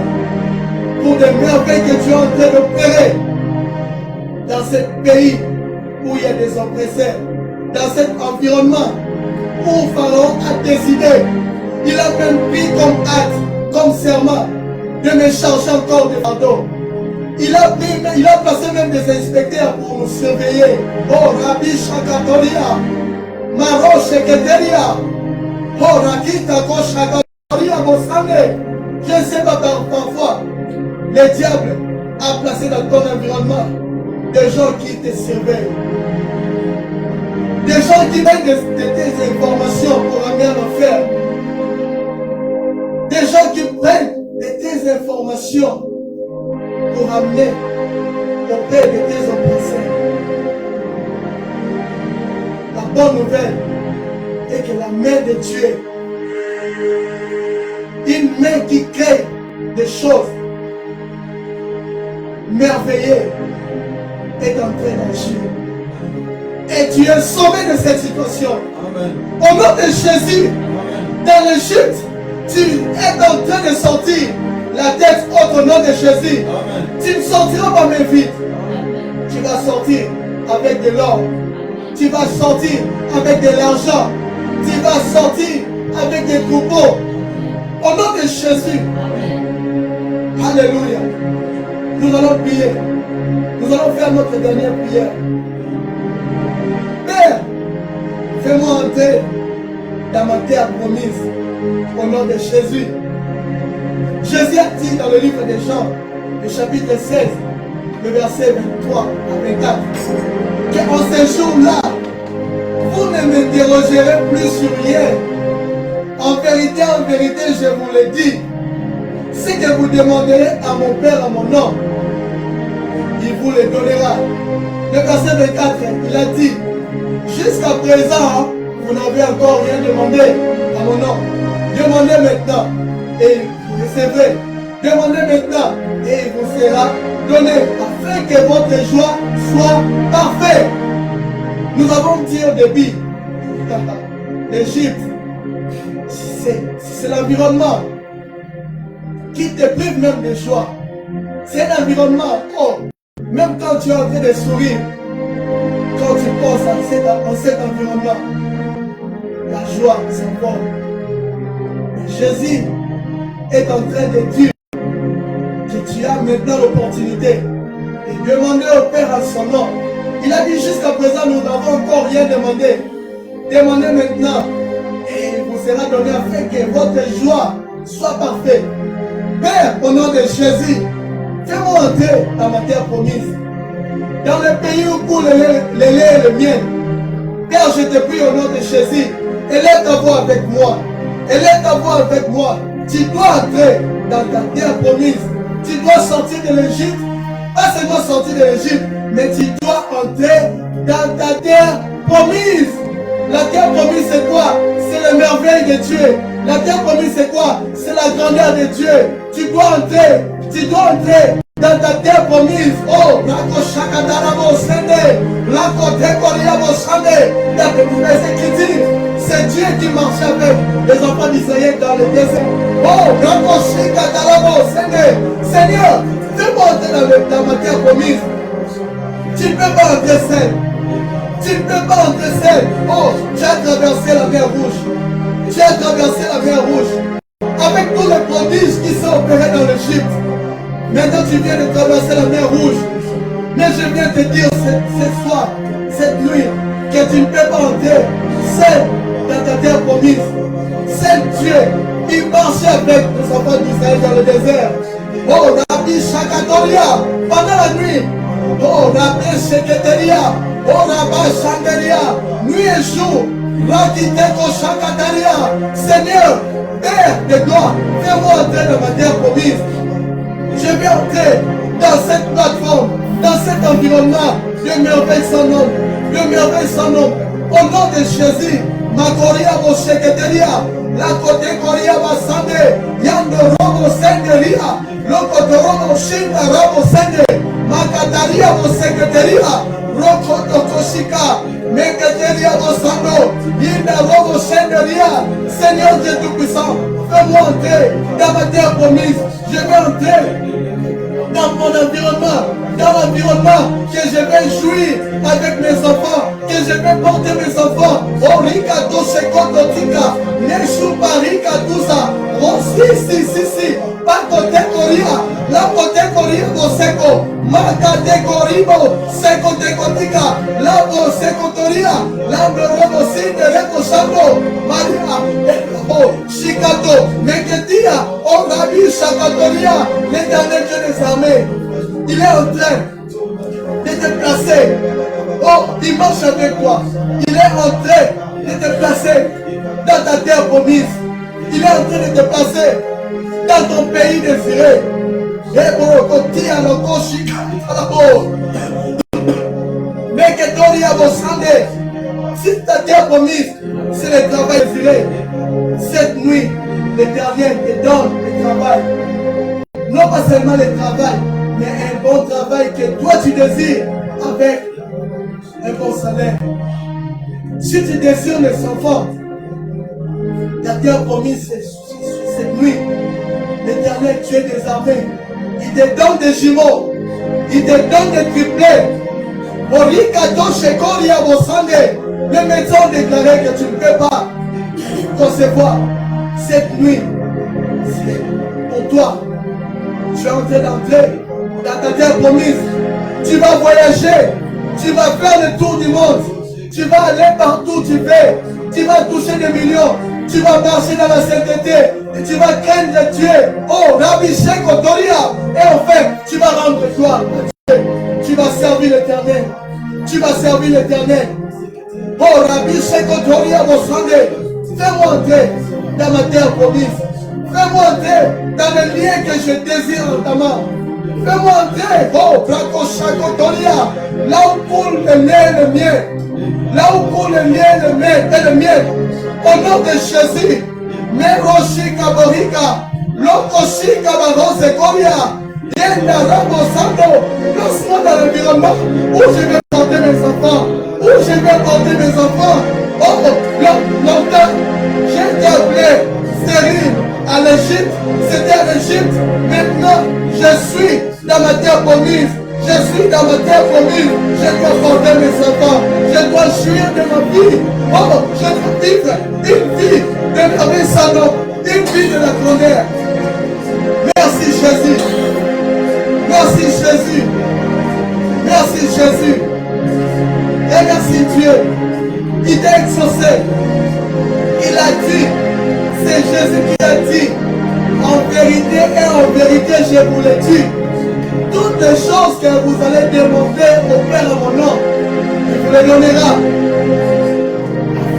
pour des merveilles que tu es en train d'opérer dans ce pays où il y a des oppresseurs, dans cet environnement où Pharaon a décidé, il a même pris comme acte, comme serment, de me charger encore de fardeau. Il a placé même des inspecteurs pour nous surveiller. Oh, Rabbi Shakatoria, Maro Sheketeria, oh, Rakita Koshakatoria, Bosame. Je ne sais pas, parfois, le diable a placé dans ton environnement des gens qui te surveillent. Des gens qui donnent des informations pour amener en enfer. Des gens qui prennent des informations pour amener auprès de tes oppresseurs. La bonne nouvelle est que la main de Dieu, une main qui crée des choses merveilleuses, est en train d'agir. Et tu es sauvé de cette situation. Amen. Au nom de Jésus, amen. Dans l'Égypte, tu es en train de sortir la tête haute au nom de Jésus. Amen. Tu ne sortiras pas mais vite. Amen. Tu vas sortir avec de l'or. Tu vas sortir avec de l'argent. Tu vas sortir avec des troupeaux. Au nom de Jésus. Amen. Alléluia. Nous allons prier. Nous allons faire notre dernière prière. Père, fais-moi entrer dans ma terre promise. Au nom de Jésus. Jésus a dit dans le livre des Jean, le chapitre 16, le verset 23 à 24, qu'en ces jours-là, vous ne m'interrogerez plus sur rien. En vérité, je vous le dis, ce que vous demanderez à mon Père en mon nom, il vous le donnera. Le verset 24, il a dit, jusqu'à présent, vous n'avez encore rien demandé à mon nom. Demandez maintenant et vous recevrez. Demandez maintenant et il vous sera donné, afin que votre joie soit parfaite. Nous avons dit au début, l'Égypte, c'est l'environnement qui te prive même de joie. C'est un environnement, même quand tu es en train de sourire, quand tu penses en cet environnement, la joie s'envole. Jésus est en train de dire que tu as maintenant l'opportunité de demander au Père à son nom. Il a dit jusqu'à présent nous n'avons encore rien demandé. Demandez maintenant et il vous sera donné afin que votre joie soit parfaite. Père, au nom de Jésus, fais-moi entrer dans ma terre promise, dans le pays où coule le lait et le miel. Père, je te prie au nom de Jésus, élève ta voix avec moi. Élève ta voix avec moi. Tu dois entrer dans ta terre promise. Tu dois sortir de l'Égypte. Pas seulement sortir de l'Égypte, mais tu dois entrer dans ta terre promise. La terre promise c'est quoi? C'est la merveille de Dieu. La terre promise c'est quoi? C'est la grandeur de Dieu. Tu dois entrer dans ta terre promise. Oh, Rako Shakadarabo Sende, Rako Tekoriabo Sande, dans les nouvelles écritures. C'est Dieu qui marche avec les enfants d'Israël dans le désert. Oh, Rako Shakadarabo Sende, Seigneur, fais-moi entrer dans ma terre promise. Tu ne peux pas entrer seul. Tu ne peux pas entrer seul. Oh, tu as traversé la mer Rouge. Tu as traversé la mer Rouge. Avec tous les prodiges qui sont opérés dans l'Égypte. Maintenant tu viens de traverser la mer Rouge. Mais je viens te dire ce soir, cette nuit, que tu ne peux pas entrer seul dans ta terre promise. C'est Dieu. Il marchait avec les enfants d'Israël dans le désert. Oh, Rabbi Shakatoria, pendant la nuit. Oh, Rabbi Sheketeria. Oh, Rabbi Shanderia. Nuit et jour. Rakiteko Shakataria. Seigneur, Père de gloire, fais-moi entrer dans ma terre promise. Je vais entrer dans cette plateforme, dans cet environnement de merveille sans nom, de merveille sans nom. Au nom de Jésus, Makoria Mosheketeria, la côté Koria Basande, Yando Robo Senderia, Loko Robo Shinda Robo Sende, Makataria mon secrétaire, Rokotokoshika, Meketeria mon sando, Yinda Robo Shenderia, Seigneur Dieu Tout-Puissant, fais-moi entrer dans ma terre promise. Je vais entrer dans mon environnement, dans l'environnement que je vais jouir avec mes enfants, que je vais porter mes enfants. Oh, Rika Dosheko Tika, Neshu Parika Tusa, oh, si, Pakote Koria, la Kote Koria Boseko, Makate Koribo, Seko Tekotika, la Boseko Toria, la Robo Sinde Reko Shando, Maria, oh, Shikato, Meketia, oh, Rabi Shakatoria, l'Éternel Dieu des armées, il est en train de te placer. Oh, il marche avec toi. Il est en train de te placer dans ta terre promise. Il est en train de te placer dans ton pays désiré. Si ta terre promise, c'est le travail désiré. Cette nuit, l'Éternel te donne le travail. Non pas seulement le travail, mais un bon travail que toi tu désires avec un bon salaire. Si tu désires les enfants, ta terre promise cette nuit, l'Éternel Dieu des armées, il te donne des jumeaux, il te donne des triplés. Les médecins ont déclaré que tu ne peux pas concevoir. Cette nuit, c'est pour toi. Tu es en train d'entrer dans ta terre promise. Tu vas voyager. Tu vas faire le tour du monde. Tu vas aller partout où tu veux. Tu vas toucher des millions. Tu vas marcher dans la sainteté. Et tu vas craindre Dieu. Oh, Rabbi Sheko Toria. Et enfin, tu vas rendre gloire à Dieu. Tu vas servir l'Éternel. Tu vas servir l'Éternel. Oh, Rabbi Sheko Toria, mon Sandé. Fais-moi entrer dans ma terre promise. Fais-moi entrer dans les liens que je désire ardemment. Fais-moi entrer, oh, Braco Chacotoria, là où coule le lait et le miel. Là où coule le lait et le miel. Au nom de Jésus, Meroshi Kaborika, Lokoshi Kabarose Koria, Yenda Rabo Sando, lance-moi dans l'environnement où je vais porter mes enfants. Où je vais porter mes enfants. Oh, longtemps, j'ai été appelé stérile. À l'Égypte, c'était à l'Égypte. Maintenant, je suis dans ma terre promise. Je suis dans ma terre promise. Je dois porter mes enfants. Je dois jouir de ma vie. Oh, je dois vivre une vie de la Messano, une vie de la grandeur. Merci Jésus. Merci Jésus. Merci Jésus. Et merci Dieu. Il t'a exaucé. Il a dit. C'est Jésus qui a dit, en vérité, je vous le dis, toutes les choses que vous allez demander au Père en mon nom, il vous les donnera,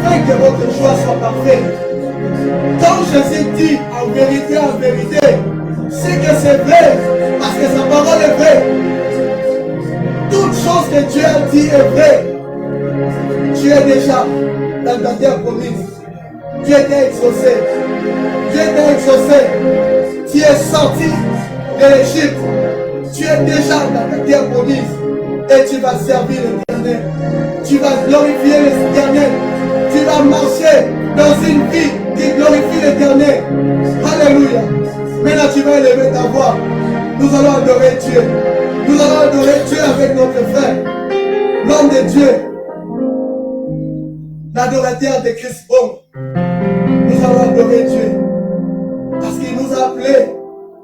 afin que votre joie soit parfaite. Quand Jésus dit, en vérité, c'est que c'est vrai, parce que sa parole est vraie. Toute chose que Dieu a dit est vraie. Tu es déjà dans ta terre promise. Dieu t'a exaucé. Dieu t'a exaucé. Tu es sorti de l'Égypte. Tu es déjà dans ta terre promise. Et tu vas servir l'Éternel. Tu vas glorifier l'Éternel. Tu vas marcher dans une vie qui glorifie l'Éternel. Alléluia. Maintenant tu vas élever ta voix. Nous allons adorer Dieu. Nous allons adorer Dieu avec notre frère. L'homme de Dieu. L'adorateur de Christ bon. Nous allons adorer Dieu. Parce qu'il nous a appelés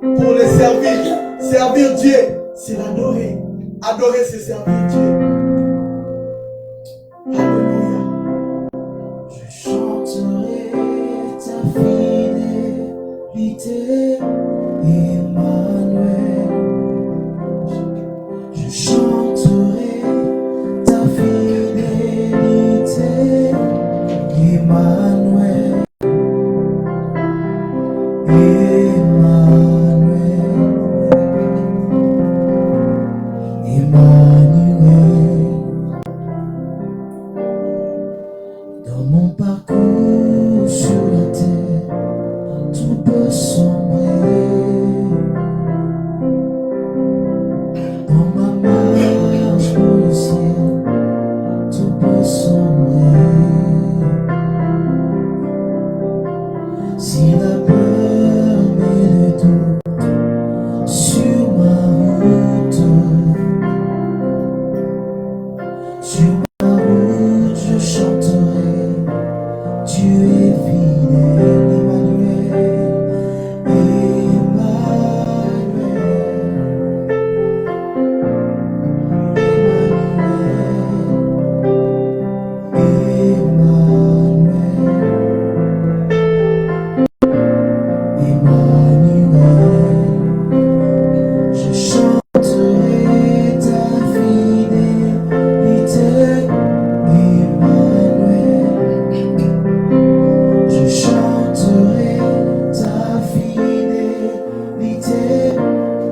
pour le servir. Servir Dieu, c'est l'adorer. Adorer, c'est servir Dieu. Alléluia. Je chanterai ta fidélité, Emmanuel. Je chanterai ta fidélité, Emmanuel. Dans mon parcours sur la terre, Sur ma route je chanterai, tu es fidèle, Emmanuel, je chanterai ta fidélité, Emmanuel. Je chanterai ta fidélité,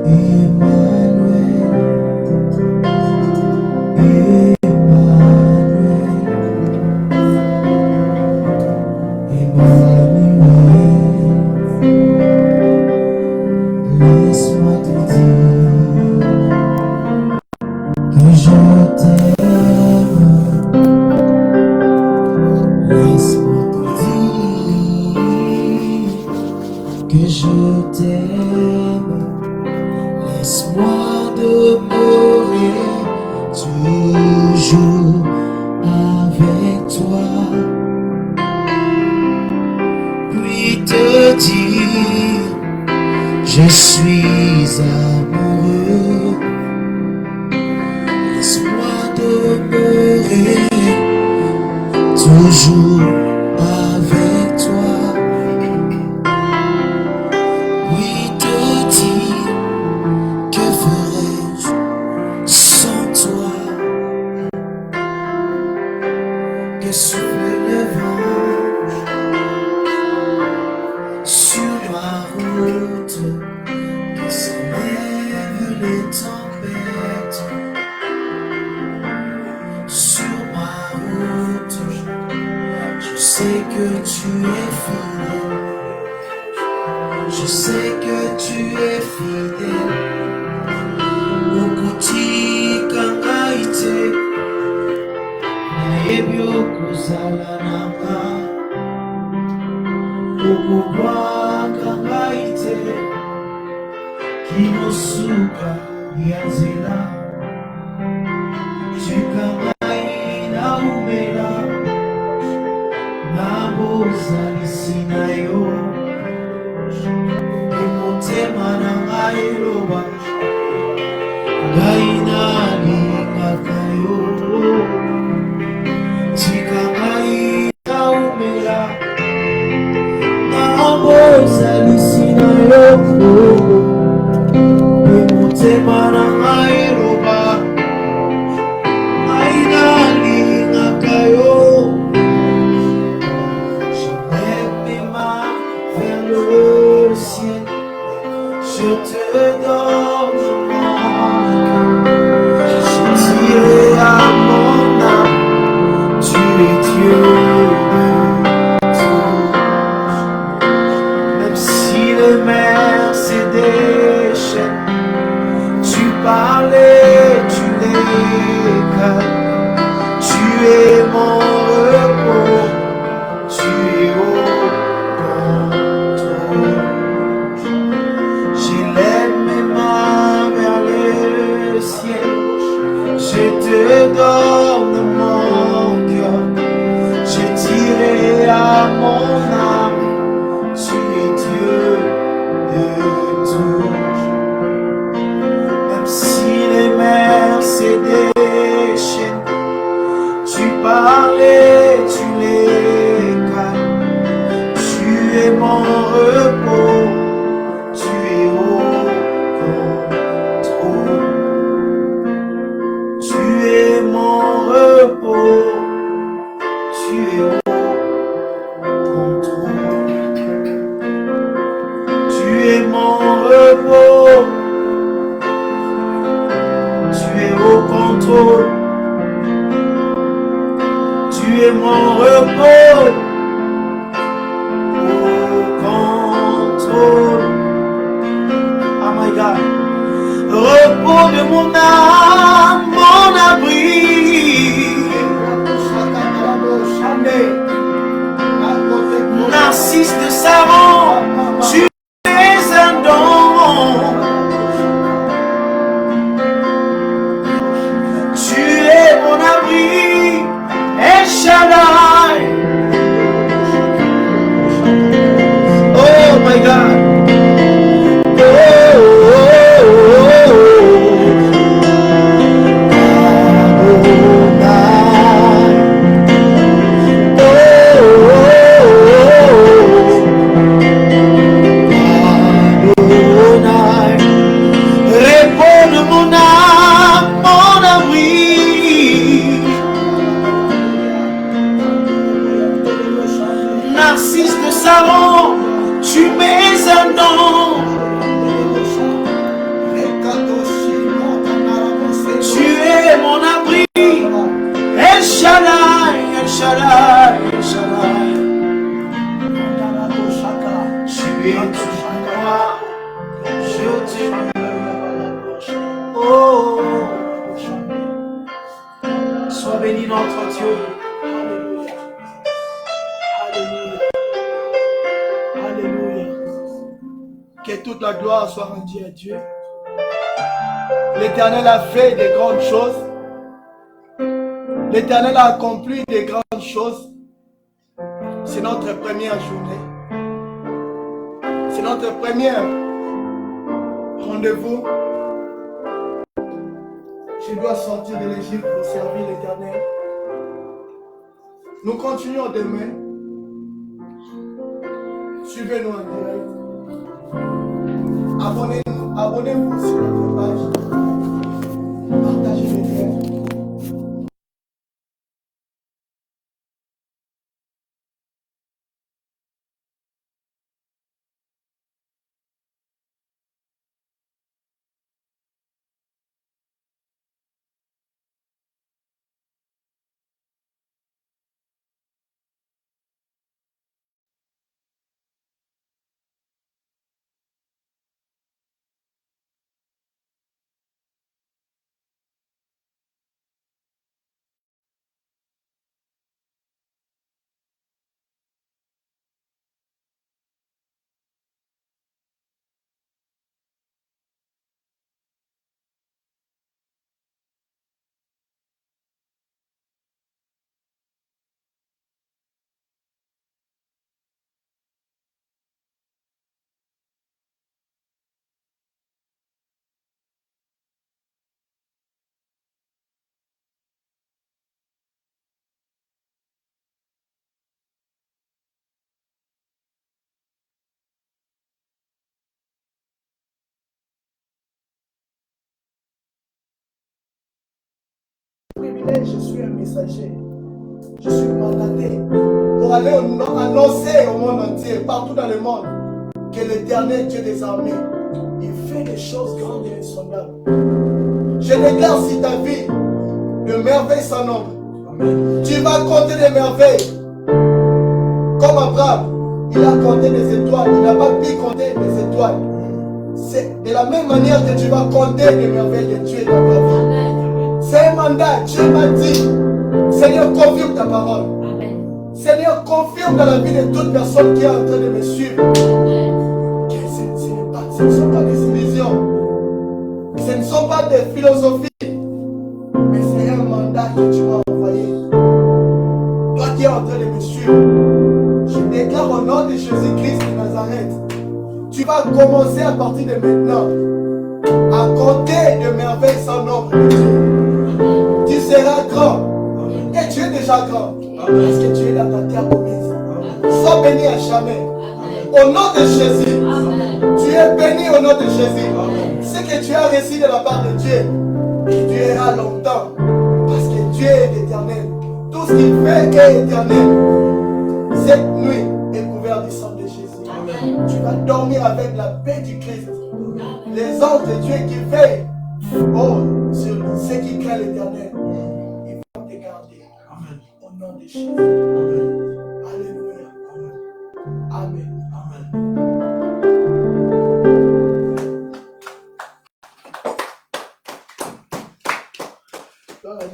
Emmanuel. Laisse-moi te dire que je t'aime. Laisse-moi te dire que je t'aime. Laisse-moi demeurer toujours avec toi. Puis te dire, je suis amoureux. Laisse-moi demeurer toujours avec toi. Oui, te dire, que ferais-je sans toi? Que souffle le vent sur ma route, que s'élèvent les tempêtes. Sur ma route, je sais que tu es fidèle. Je sais que tu es fidèle. Okuti kangaite, nayebi okozala nanga. Okobwaka ngai te, kinosuka ya nzela. Tika ngai naumela, nabozalisi na yo. Motema na ngai eloba, ngai nalingaka yo. Tika ngai naumela, nabozalisi na yo. Motema na ngai eloba, ngai nalingaka yo. Je lève mes mains vers le ciel, je te donne mon cœur. Je dirai à mon âme, tu es Dieu de tout. Même si les mers se déchaînent, tu parlais, tu les calmes. Tu es mon repos, tu es au contrôle. J'élève mes mains vers le ciel, je te donne mon cœur. Je dirai à mon âme, tu es Dieu de tout. Même si les mers se déchaînent, tu parlais, tu les calmes. Tu es mon repos, tu es au contrôle. Tu es mon repos, tu es au contrôle. Tu es mon repos, tu es au contrôle. Tu es mon repos, au contrôle. Oh my God. Repos de mon âme, mon abri. Narcisse de savant, tu es un don. Tu es mon abri. Sois béni notre Dieu. Alléluia. Alléluia. Alléluia. Que toute la gloire soit rendue à Dieu. L'Éternel a fait de grandes choses. L'Éternel a accompli de grandes choses. C'est notre première journée. C'est notre premier rendez-vous. Je dois sortir de l'Égypte pour servir l'Éternel. Nous continuons demain. Suivez-nous en direct. Abonnez-vous sur notre page. Partagez les liens. Je suis un messager. Je suis mandaté pour aller annoncer au monde entier, partout dans le monde, que l'Éternel Dieu des armées, il fait des choses grandes et insondables. Je déclare sur ta vie de merveilles sans nombre. Amen. Tu vas compter des merveilles. Comme Abraham, il a compté des étoiles. Il n'a pas pu compter des étoiles. C'est de la même manière que tu vas compter des merveilles de Dieu dans ta vie. C'est un mandat. Dieu m'a dit, Seigneur, confirme ta parole. Amen. Seigneur, confirme dans la vie de toute personne qui est en train de me suivre. Que ce ne sont pas des illusions. Ce ne sont pas des philosophies. Mais c'est un mandat que tu m'as envoyé. Toi qui es en train de me suivre, je déclare au nom de Jésus-Christ de Nazareth, tu vas commencer à partir de maintenant à compter de merveilles sans nombre de Dieu. Tu seras grand. Et tu es déjà grand. Parce que tu es dans ta terre promise. Sois béni à jamais. Au nom de Jésus. Tu es béni au nom de Jésus. Ce que tu as reçu de la part de Dieu, il durera longtemps. Parce que Dieu est éternel. Tout ce qu'il fait est éternel. Cette nuit est couverte du sang de Jésus. Amen. Tu vas dormir avec la paix du Christ. Les anges de Dieu qui veillent sur ceux qui craignent l'Éternel, ils vont te garder. Amen. Au nom de Jésus. Amen. Alléluia. Amen. Amen. Amen.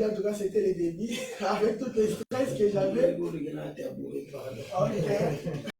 En tout cas, c'était les débuts avec tout le stress que j'avais. Ok.